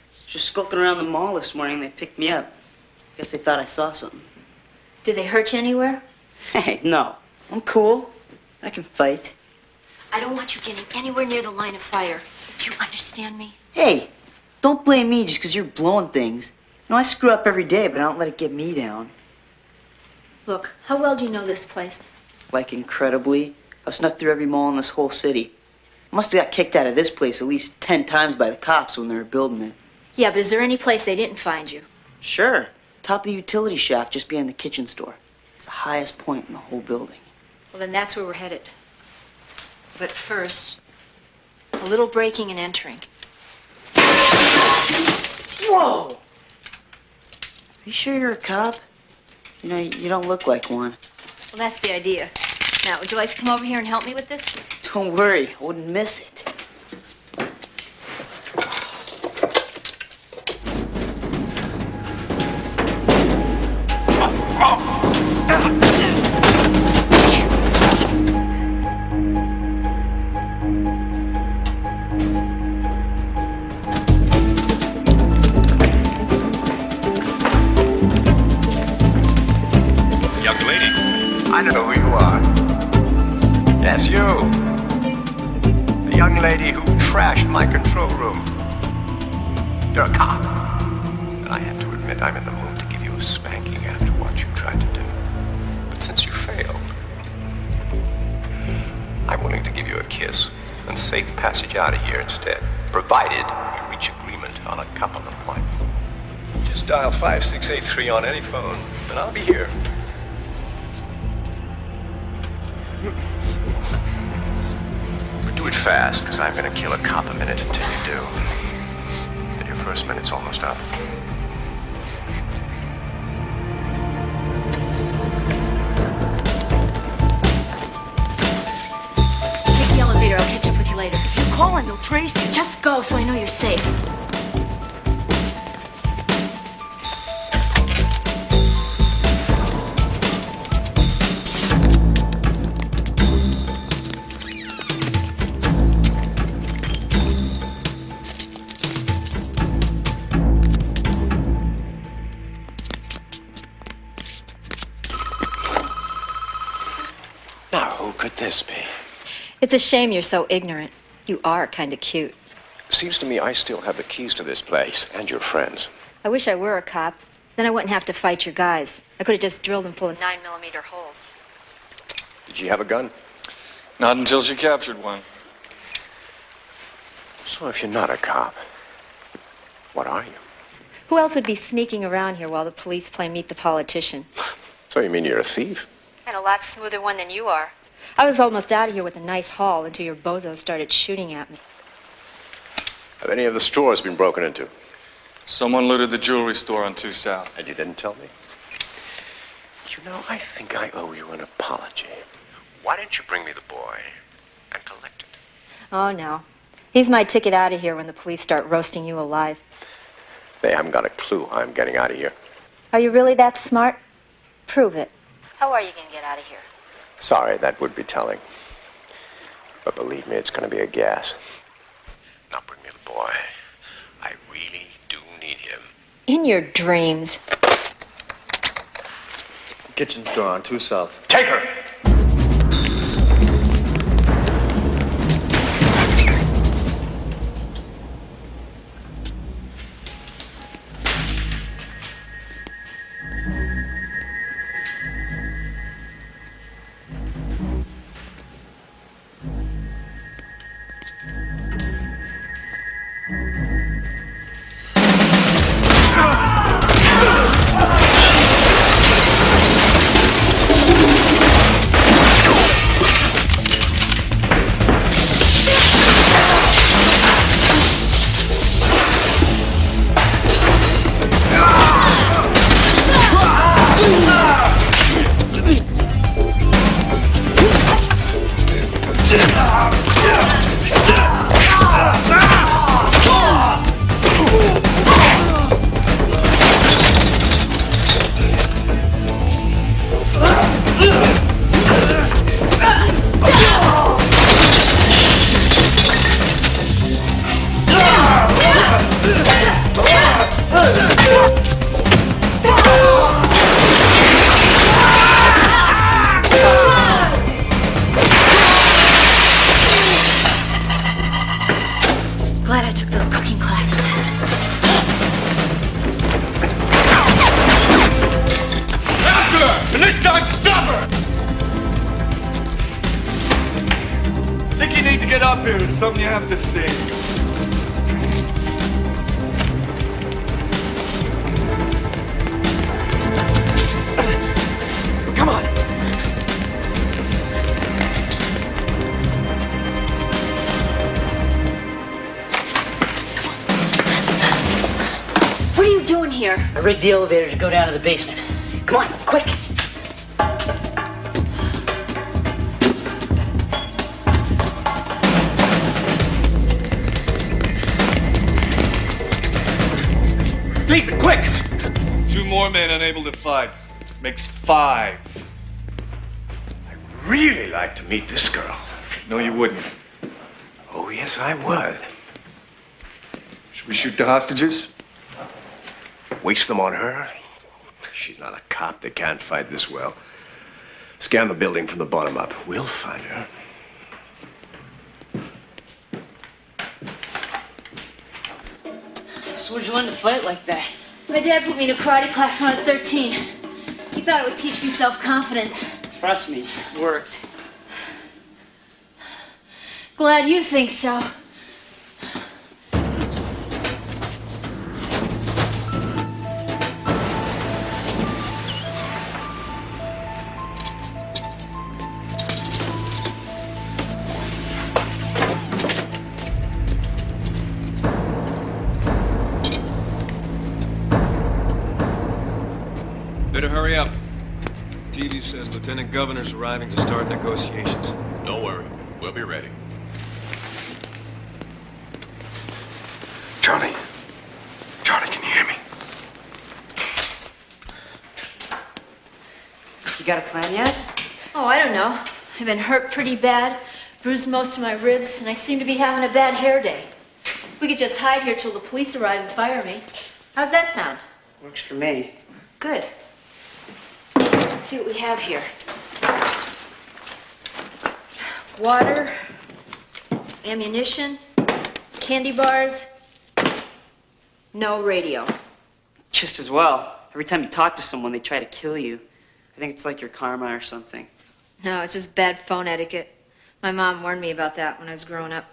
A: Just skulking around the mall this morning, they picked me up. Guess they thought I saw something.
I: Did they hurt you anywhere?
A: Hey, no. I'm cool. I can fight.
I: I don't want you getting anywhere near the line of fire. Do you understand me?
A: Hey, don't blame me just because you're blowing things. You know, I screw up every day, but I don't let it get me down.
I: Look, how well do you know this place?
A: Like, incredibly. I snuck through every mall in this whole city. I must have got kicked out of this place at least 10 times by the cops when they were building it.
I: Yeah, but is there any place they didn't find you?
A: Sure. Top of the utility shaft just behind the kitchen store. It's the highest point in the whole building.
I: Well, then that's where we're headed. But first, a little breaking and entering.
A: Whoa! Are you sure you're a cop? You know, you don't look like one.
I: Well, that's the idea. Now, would you like to come over here and help me with this?
A: Don't worry, I wouldn't miss it.
R: Young lady, I know who you are. Yes, you. The young lady who trashed my control room. You're a cop. And I have to admit, I'm in the mood to give you a spanking after what you tried to do. But since you failed, I'm willing to give you a kiss and safe passage out of here instead, provided we reach agreement on a couple of points. Just dial 5683 on any phone, and I'll be here. But do it fast, because I'm going to kill a cop a minute until you do. And your first minute's almost up.
I: Take the elevator. I'll catch up with you later. If you're calling, they'll trace you. Just go so I know you're safe.
R: Now, who could this be?
I: It's a shame you're so ignorant. You are kind of cute.
R: Seems to me I still have the keys to this place and your friends.
I: I wish I were a cop. Then I wouldn't have to fight your guys. I could have just drilled them full of 9mm holes.
R: Did she have a gun?
H: Not until she captured one.
R: So if you're not a cop, what are you?
I: Who else would be sneaking around here while the police play Meet the Politician?
D: So you mean you're a thief?
I: And a lot smoother one than you are. I was almost out of here with a nice haul until your bozos started shooting at me.
D: Have any of the stores been broken into?
H: Someone looted the jewelry store on 2 South.
D: And you didn't tell me? You know, I think I owe you an apology. Why didn't you bring me the boy and collect it?
I: Oh, no. He's my ticket out of here when the police start roasting you alive.
D: They haven't got a clue how I'm getting out of here.
I: Are you really that smart? Prove it. How are you going to get out of here?
D: Sorry, that would be telling. But believe me, it's going to be a gas. Now bring me the boy. I really do need him.
I: In your dreams.
H: Kitchen store on 2 South.
D: Take her!
C: Glad I took those cooking classes.
H: After her! And this time, stop her! I think you need to get up here. There's something you have to see. Come on.
C: What are you doing here?
A: I rigged the elevator to go down to the basement. Come on, quick.
H: Nathan, quick! 2 more men unable to fight. Makes 5.
D: I'd really like to meet this girl.
H: No, you wouldn't.
D: Oh, yes, I would.
H: Should we shoot the hostages?
D: Waste them on her? She's not a cop. They can't fight this well. Scan the building from the bottom up. We'll find her.
A: So where'd you learn to fight like that?
C: My dad put me in a karate class when I was 13. He thought it would teach me self-confidence.
A: Trust me, it worked.
C: Glad you think so.
R: Better hurry up. TV says Lieutenant Governor's arriving to start negotiations.
F: Don't worry. We'll be ready.
G: Charlie. Charlie, can you hear me?
A: You got a plan yet?
C: Oh, I don't know. I've been hurt pretty bad, bruised most of my ribs, and I seem to be having a bad hair day. We could just hide here till the police arrive and fire me. How's that sound?
A: Works for me.
C: Good. Let's see what we have here. Water, ammunition, candy bars, no radio.
A: Just as well. Every time you talk to someone, they try to kill you. I think it's like your karma or something.
I: No, it's just bad phone etiquette. My mom warned me about that when I was growing up.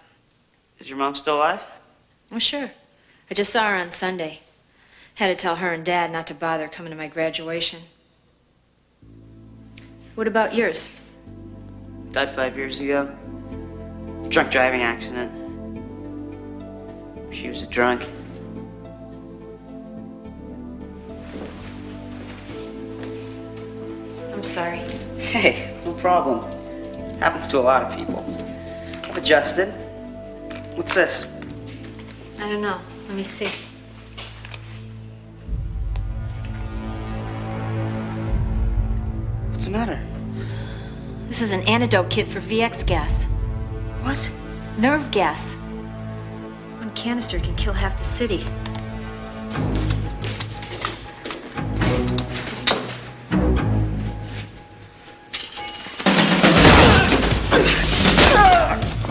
A: Is your mom still alive?
I: Well, sure. I just saw her on Sunday. Had to tell her and Dad not to bother coming to my graduation. What about yours?
A: Died 5 years ago. Drunk driving accident. She was a drunk.
I: I'm sorry.
A: Hey, no problem. Happens to a lot of people. I've adjusted. What's this?
I: I don't know. Let me see.
A: What's the matter?
I: This is an antidote kit for VX gas.
A: What?
I: Nerve gas. One canister can kill half the city.
H: Who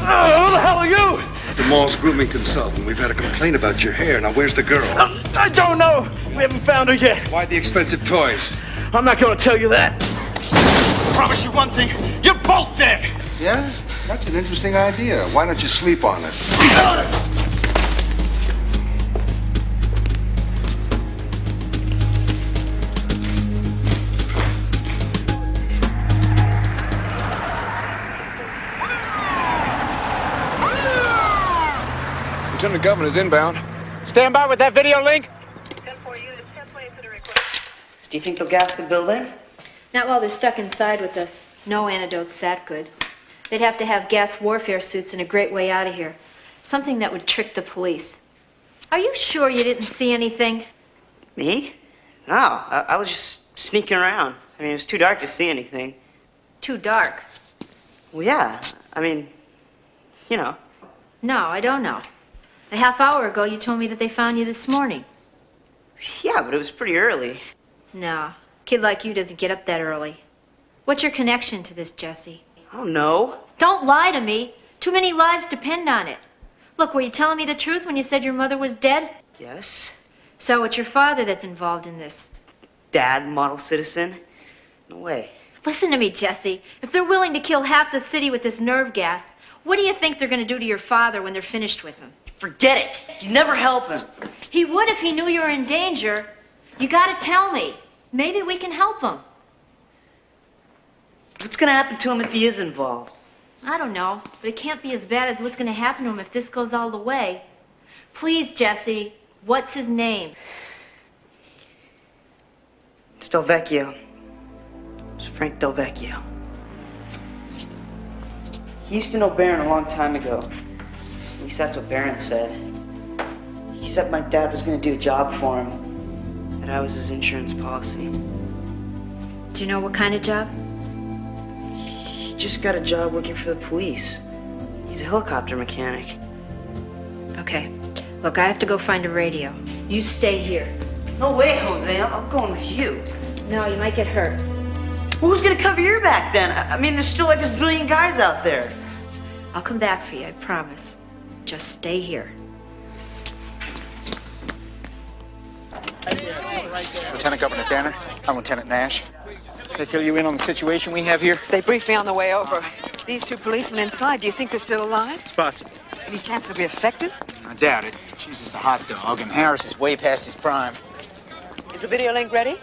H: the hell are you?
G: The mall's grooming consultant. We've had a complaint about your hair. Now, where's the girl?
H: I don't know. We haven't found her yet.
G: Why the expensive toys?
H: I'm not going to tell you that. I promise you one thing. You're both dead.
G: Yeah? That's an interesting idea. Why don't you sleep on it?
U: Lieutenant Governor's inbound.
P: Stand by with that video link.
A: Do you think they'll gas the building?
I: Not while they're stuck inside with us. No antidote's that good. They'd have to have gas warfare suits and a great way out of here. Something that would trick the police. Are you sure you didn't see anything?
A: Me? No, I was just sneaking around. I mean, it was too dark to see anything.
I: Too dark.
A: Well, yeah. I mean, you know.
I: No, I don't know. A half hour ago, you told me that they found you this morning.
A: Yeah, but it was pretty early.
I: No, a kid like you doesn't get up that early. What's your connection to this, Jesse?
A: I don't know.
I: Don't lie to me. Too many lives depend on it. Look, were you telling me the truth when you said your mother was dead?
A: Yes.
I: So it's your father that's involved in this.
A: Dad, model citizen? No way.
I: Listen to me, Jesse. If they're willing to kill half the city with this nerve gas, what do you think they're going to do to your father when they're finished with him?
A: Forget it. You never help him.
I: He would if he knew you were in danger. You got to tell me. Maybe we can help him.
A: What's going to happen to him if he is involved?
I: I don't know, but it can't be as bad as what's going to happen to him if this goes all the way. Please, Jesse, what's his name?
A: It's Delvecchio. It's Frank Delvecchio. He used to know Barron a long time ago. At least that's what Barron said. He said my dad was going to do a job for him, that I was his insurance policy.
I: Do you know what kind of job?
A: He just got a job working for the police. He's a helicopter mechanic.
I: Okay. Look, I have to go find a radio. You stay here.
A: No way, Jose. I'm going with you.
I: No, you might get hurt.
A: Well, who's going to cover your back then? I mean, there's still like a zillion guys out there.
I: I'll come back for you, I promise. Just stay here.
P: Lieutenant Governor Danner, I'm Lieutenant Nash. They fill you in on the situation we have here?
M: They briefed me on the way over. These two policemen inside, do you think they're still alive?
P: It's possible.
M: Any chance they'll be affected?
P: I doubt it. She's just a hot dog, and Harris is way past his prime.
M: Is the video link ready?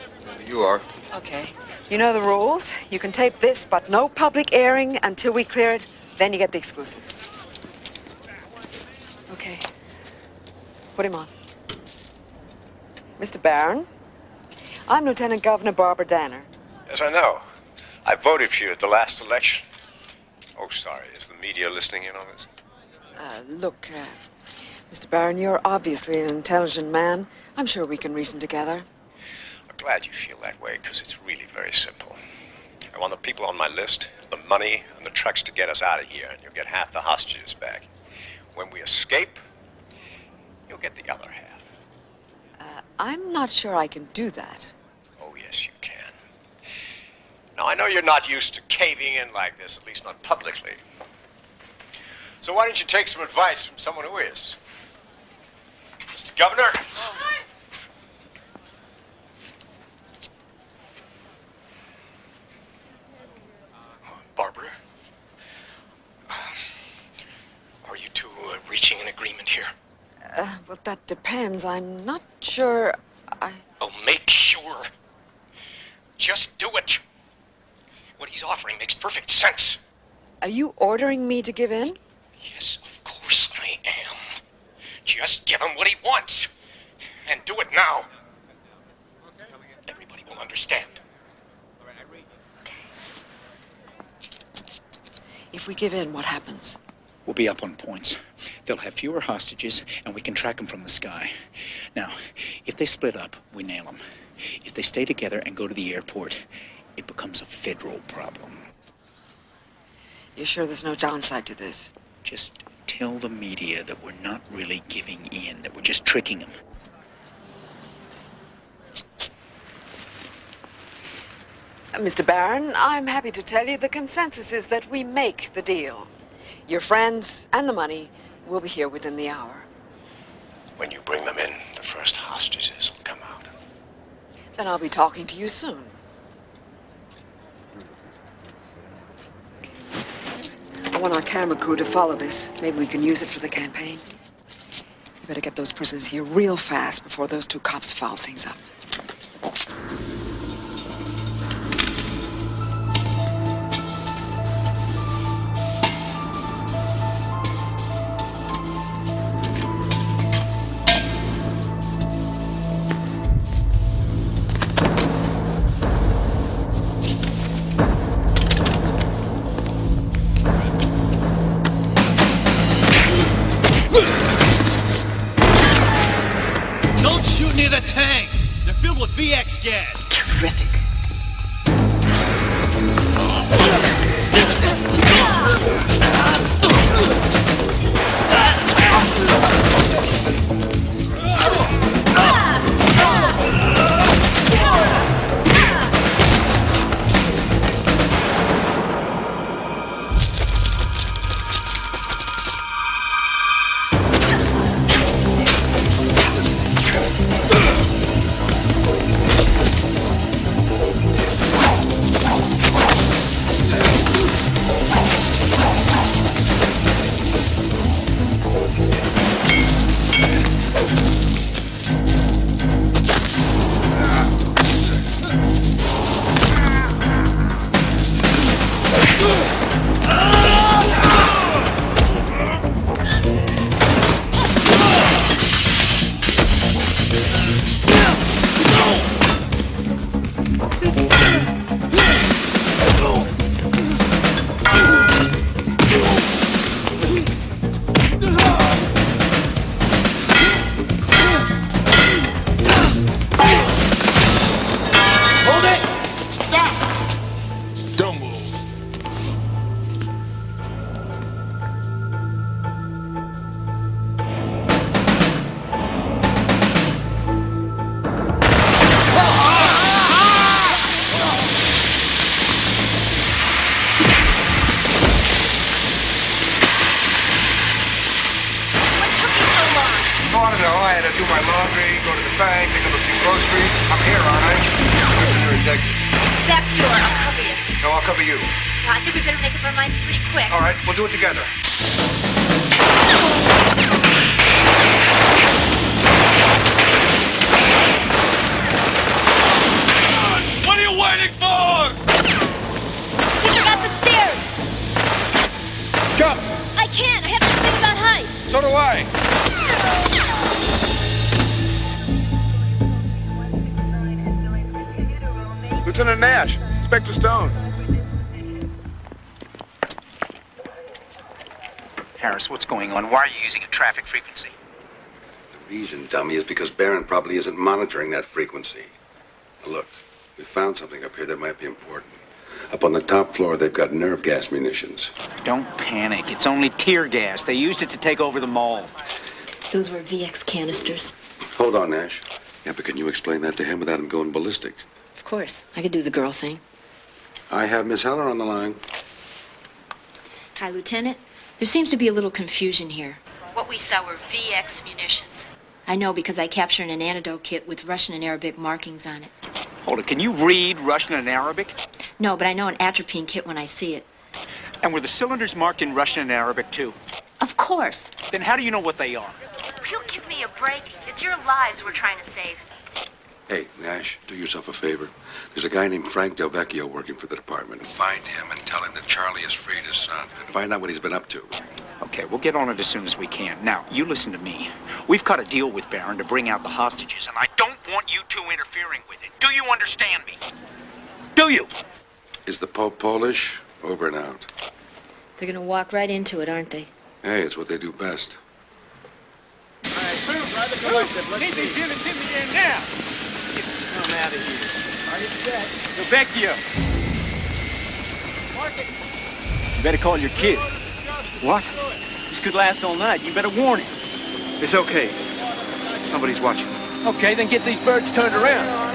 G: You are.
M: Okay. You know the rules. You can tape this, but no public airing until we clear it. Then you get the exclusive. Okay. Put him on. Mr. Barron, I'm Lieutenant Governor Barbara Danner.
D: Yes, I know. I voted for you at the last election. Oh, sorry. Is the media listening in on this?
M: Look, Mr. Barron, you're obviously an intelligent man. I'm sure we can reason together.
D: I'm glad you feel that way, because it's really very simple. I want the people on my list, the money, and the trucks to get us out of here, and you'll get half the hostages back. When we escape, you'll get the other half.
M: I'm not sure I can do that.
D: Oh, yes, you can. Now, I know you're not used to caving in like this, at least not publicly. So why don't you take some advice from someone who is? Mr. Governor?
N: Barbara? Are you two reaching an agreement here?
M: Well, that depends. I'm not sure
N: Oh, make sure. Just do it. What he's offering makes perfect sense.
M: Are you ordering me to give in?
N: Yes, of course I am. Just give him what he wants. And do it now. Everybody will understand.
M: If we give in, what happens?
P: We'll be up on points. They'll have fewer hostages, and we can track them from the sky. Now, if they split up, we nail them. If they stay together and go to the airport, it becomes a federal problem.
M: You're sure there's no downside to this?
P: Just tell the media that we're not really giving in, that we're just tricking them.
M: Mr. Barron, I'm happy to tell you the consensus is that we make the deal. Your friends and the money will be here within the hour.
N: When you bring them in, the first hostages will come out.
M: Then I'll be talking to you soon. I want our camera crew to follow this. Maybe we can use it for the campaign. You better get those prisoners here real fast before those two cops foul things up.
V: Don't shoot near the tanks. They're filled with VX gas.
M: Terrific.
K: Lieutenant Nash, Inspector Stone.
P: Harris, what's going on? Why are you using a traffic frequency?
G: The reason, dummy, is because Barron probably isn't monitoring that frequency. Now look, we found something up here that might be important. Up on the top floor, they've got nerve gas munitions.
P: Don't panic. It's only tear gas. They used it to take over the mall.
I: Those were VX canisters.
G: Hold on, Nash. Yeah, but can you explain that to him without him going ballistic?
I: Of course. I could do the girl thing.
G: I have Miss Heller on the line.
I: Hi, Lieutenant. There seems to be a little confusion here. What we saw were VX munitions. I know because I captured an antidote kit with Russian and Arabic markings on it.
P: Hold it. Can you read Russian and Arabic?
I: No, but I know an atropine kit when I see it.
P: And were the cylinders marked in Russian and Arabic, too?
I: Of course.
P: Then how do you know what they are?
C: Will you give me a break? It's your lives we're trying to save.
G: Hey, Nash, do yourself a favor. There's a guy named Frank Del Vecchio working for the department. Find him and tell him that Charlie has freed his son. And find out what he's been up to.
P: Okay, we'll get on it as soon as we can. Now, you listen to me. We've got a deal with Barron to bring out the hostages, and I don't want you two interfering with it. Do you understand me? Do you?
G: Is the Pope Polish? Over and out.
I: They're gonna walk right into it, aren't they?
G: Hey, it's what they do best.
V: All right, try the collective. Let's see.
T: Give it to me in now. Come out of here.
V: Are you set?
T: Del Vecchio.
V: Mark it.
T: You better call your kid.
H: What?
T: This could last all night. You better warn him.
H: It's okay. Somebody's watching.
T: Okay, then get these birds turned around.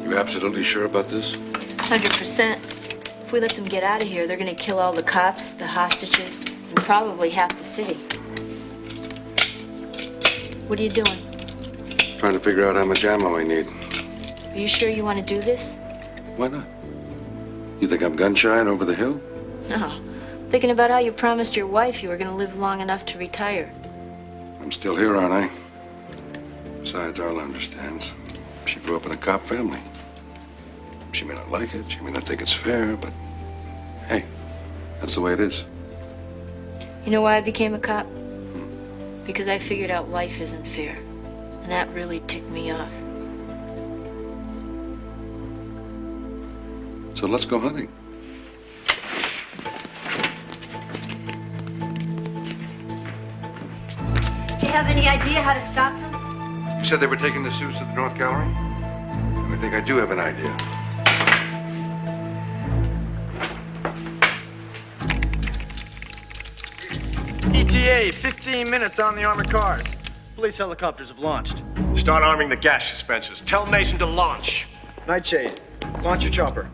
G: You absolutely sure about this?
I: 100%. If we let them get out of here, they're gonna kill all the cops, the hostages, and probably half the city. What are you doing?
G: Trying to figure out how much ammo I need.
I: Are you sure you want to do this?
G: Why not? You think I'm gun-shy and over the hill?
I: No. Thinking about how you promised your wife you were gonna live long enough to retire.
G: I'm still here, aren't I? Besides, Arla understands. She grew up in a cop family. She may not like it, she may not think it's fair, but hey, that's the way it is.
I: You know why I became a cop? Because I figured out life isn't fair. And that really ticked me off.
G: So let's go hunting.
I: Do you have any idea how to stop them?
G: You said they were taking the suits to the North Gallery? I think I do have an idea.
V: ETA, 15 minutes on the armored cars. Police helicopters have launched.
R: Start arming the gas dispensers. Tell Mason to launch.
V: Nightshade, launch your chopper.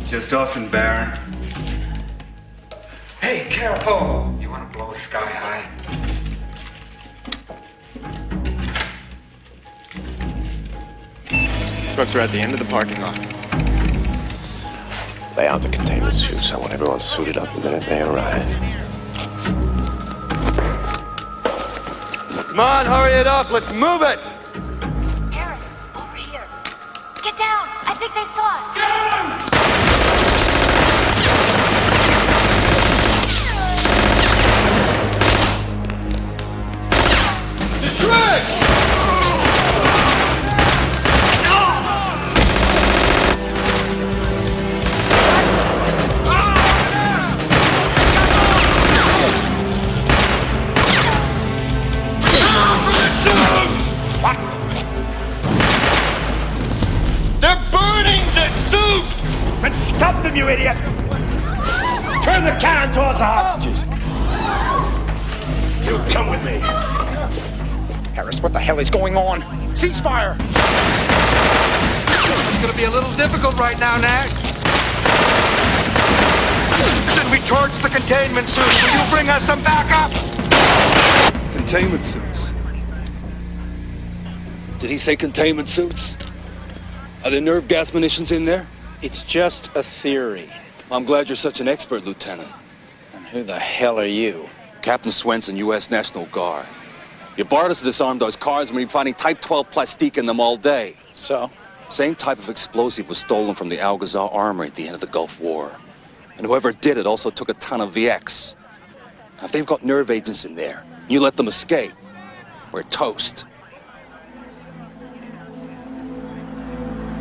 U: Just us and Barron.
J: Hey, careful! You want to blow sky high?
D: Trucks are at the end of the parking lot. Lay out the containment suits. I want everyone suited up the minute they arrive.
H: Come on, hurry it up. Let's move it.
C: Harris, over here. Get down. I think they saw us.
O: They're burning the suit! And stop them, you idiot! Turn the cannon towards the hostages! You come with me.
P: Harris, what the hell is going on? Ceasefire!
U: It's gonna be a little difficult right now, Nash. Should we torch the containment suits? Will you bring us some backup?
H: Containment suits. Did he say containment suits? Are there nerve gas munitions in there?
T: It's just a theory.
H: I'm glad you're such an expert, Lieutenant.
T: And who the hell are you?
H: Captain Swenson, U.S. National Guard. You barred us to disarm those cars and we've been finding Type 12 plastique in them all day.
T: So?
H: Same type of explosive was stolen from the Aljoker armory at the end of the Gulf War. And whoever did it also took a ton of VX. Now, if they've got nerve agents in there, you let them escape, we're toast.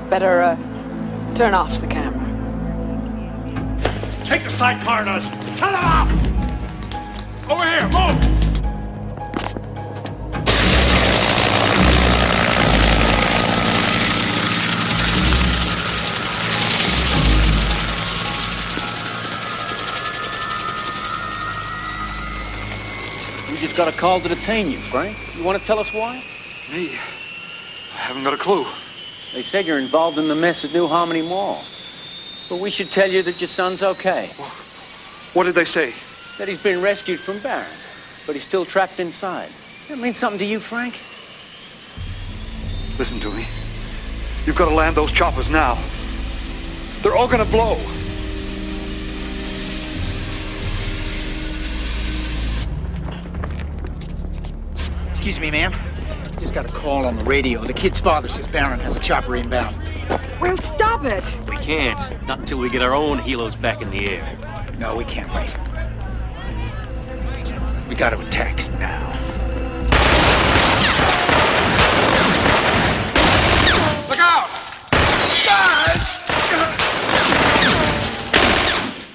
M: Better, turn off the camera.
O: Take the sidecar, Nuz. Turn them off! Over here, move!
T: We just got a call to detain you, Frank. You want to tell us why?
H: Me?
U: haven't got a clue.
E: They said you're involved in the mess at New Harmony Mall. But we should tell you that your son's okay.
U: What did they say?
E: That he's been rescued from Barron, but he's still trapped inside. That means something to you, Frank?
U: Listen to me. You've got to land those choppers now. They're all gonna blow.
P: Excuse me, ma'am. Just got a call on the radio. The kid's father says Barron has a chopper inbound.
M: Well, stop it.
T: We can't. Not until we get our own helos back in the air.
P: No, we can't wait. We got to attack now.
Q: Look out!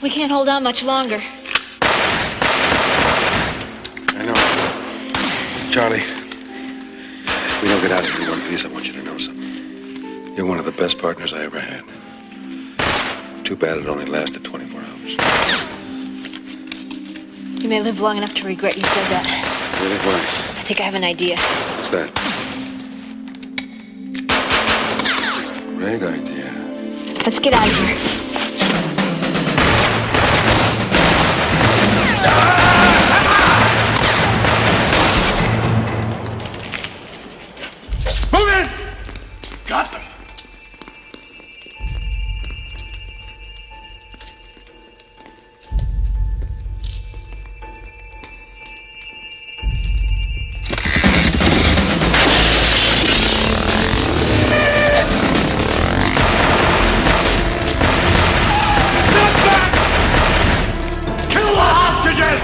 I: We can't hold on much longer.
G: I know. Charlie, if we don't get out of here in one piece, I want you to know something. You're one of the best partners I ever had. Too bad it only lasted 24 hours.
I: You may live long enough to regret you said that.
G: Really? Why?
I: I think I have an idea.
G: What's that? Great idea.
I: Let's get out of here.
Q: Move in! Got them. Kill the hostages!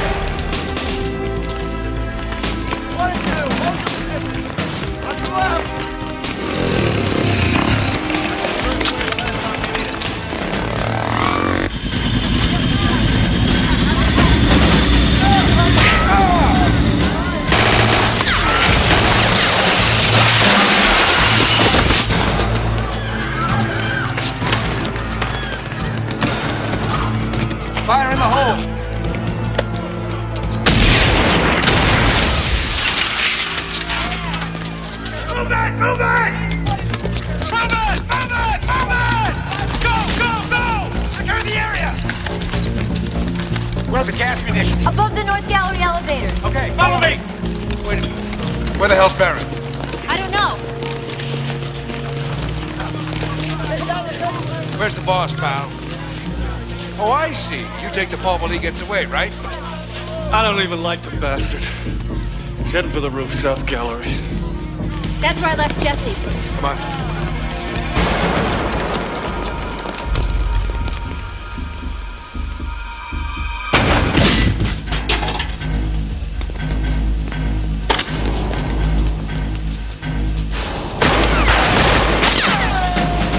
Q: Fire in the hole! Move back! Move back! Move it! Move it! Move it! Go! Go! Go! Secure the area! Where's the gas munition?
C: Above the North Gallery elevator.
Q: Okay, follow me! Wait a minute. Where the hell's Barron?
C: I don't know.
Q: Where's the boss, pal? Oh, I see. You take the fall while he gets away, right?
U: I don't even like the bastard. He's heading for the roof, South Gallery.
C: That's where I left Jesse.
Q: Come on.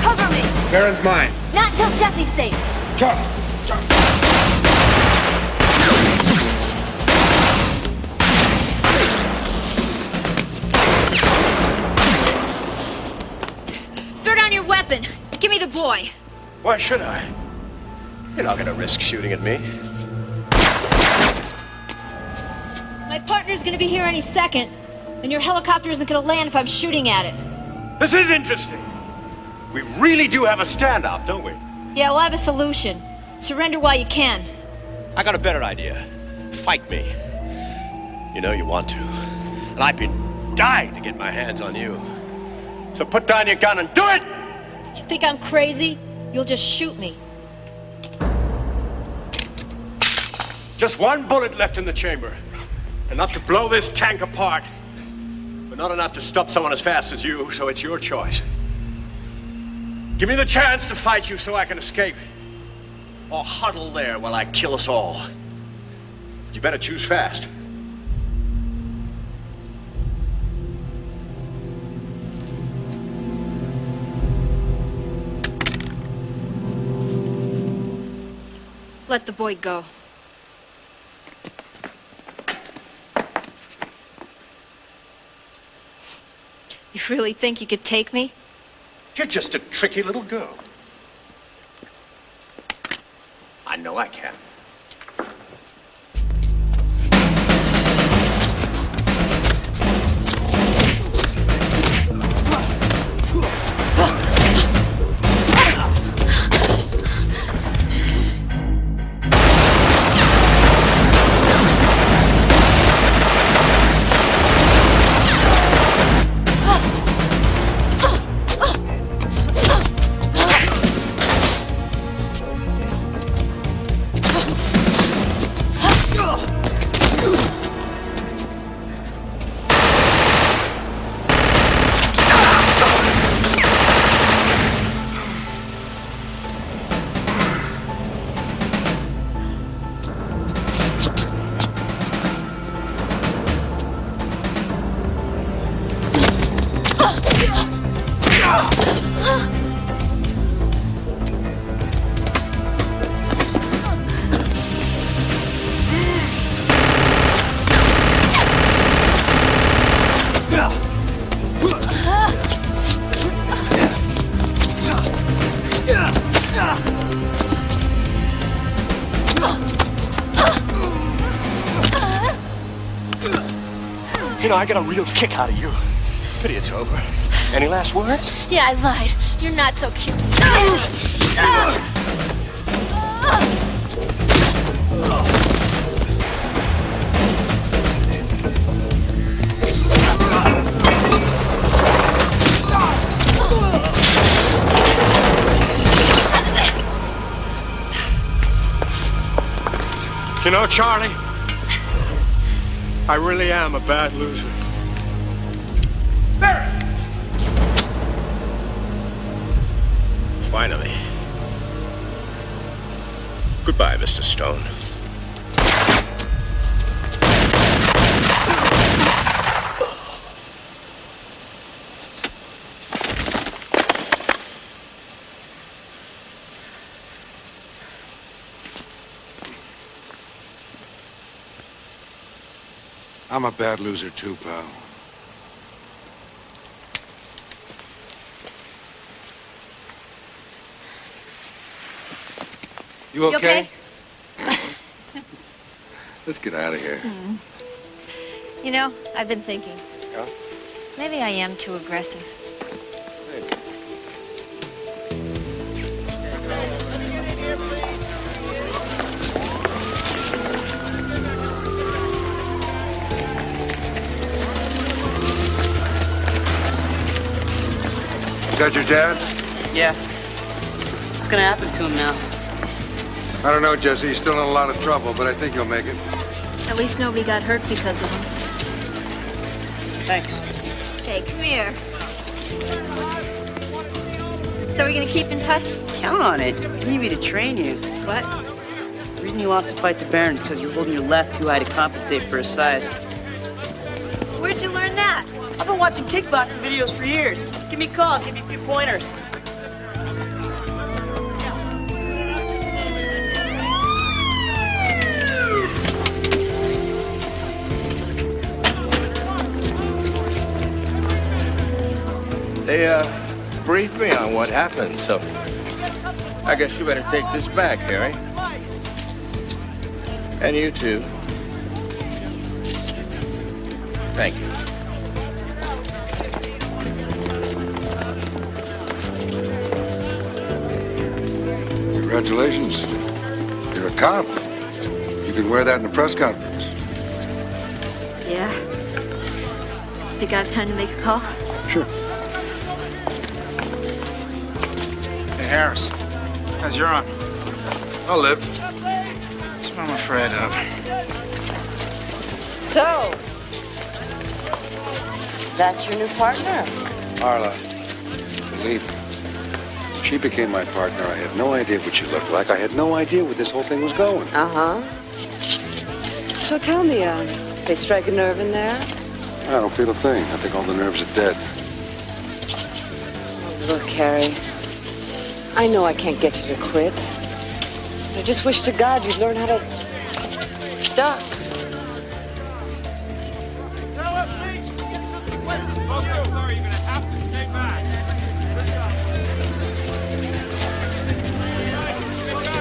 C: Cover me.
Q: Barron's mine.
C: Not until Jesse's safe.
Q: Charlie.
C: Throw down your weapon. Give me the boy.
R: Why should I? You're not gonna risk shooting at me.
C: My partner's gonna be here any second, and your helicopter isn't gonna land if I'm shooting at it.
R: This is interesting. We really do have a standoff, don't we?
C: Yeah, we'll have a solution. Surrender while you can.
R: I got a better idea. Fight me. You know you want to. And I've been dying to get my hands on you. So put down your gun and do it!
C: You think I'm crazy? You'll just shoot me.
R: Just one bullet left in the chamber. Enough to blow this tank apart. But not enough to stop someone as fast as you, so it's your choice. Give me the chance to fight you so I can escape. Or huddle there while I kill us all. You better choose fast.
I: Let the boy go. You really think you could take me?
R: You're just a tricky little girl. I know I can. know, I got a real kick out of you. Pity it's over. Any last words?
C: Yeah, I lied. You're not so cute.
R: You know, Charlie, I really am a bad loser. Finally. Goodbye, Mr. Stone.
G: I'm a bad loser too, pal. You okay? Let's get out of here.
I: You know, I've been thinking.
G: Yeah?
I: Maybe I am too aggressive.
G: Got your dad?
A: Yeah. What's gonna happen to him now?
G: I don't know, Jesse. He's still in a lot of trouble, but I think he'll make it.
I: At least nobody got hurt because of him.
A: Thanks.
I: Hey, come here. So we're gonna keep in touch?
A: Count on it. You need me to train you.
I: What?
A: The reason you lost the fight to Baron is because you're holding your left too high to compensate for his size.
I: Where'd you learn that?
A: I've been watching kickboxing videos for years. Give me a call, give me a few pointers.
B: They, briefed me on what happened, so I guess you better take this back, Harry. And you too. Thank you.
G: Congratulations. You're a cop. You can wear that in a press conference.
I: Yeah. Think I have time to make a call?
G: Sure.
V: Hey, Harris. How's your arm?
G: I'll live.
V: That's what I'm afraid of.
M: So, that's your new partner.
G: Arla, believe me, she became my partner. I had no idea what she looked like. I had no idea where this whole thing was going.
M: Uh-huh. So tell me, they strike a nerve in there?
G: I don't feel a thing. I think all the nerves are dead.
M: Look, Harry, I know I can't get you to quit. But I just wish to God you'd learn how to duck.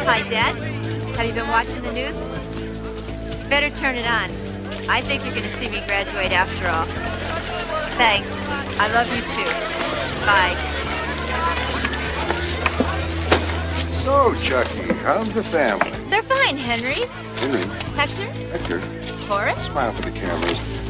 C: Hi, Dad. Have you been watching the news? Better turn it on. I think you're going to see me graduate after all. Thanks. I love you too. Bye.
G: So, Chucky, how's the family?
C: They're fine, Henry.
G: Henry,
C: Hector?
G: Hector,
C: Forrest?
G: smile for the cameras.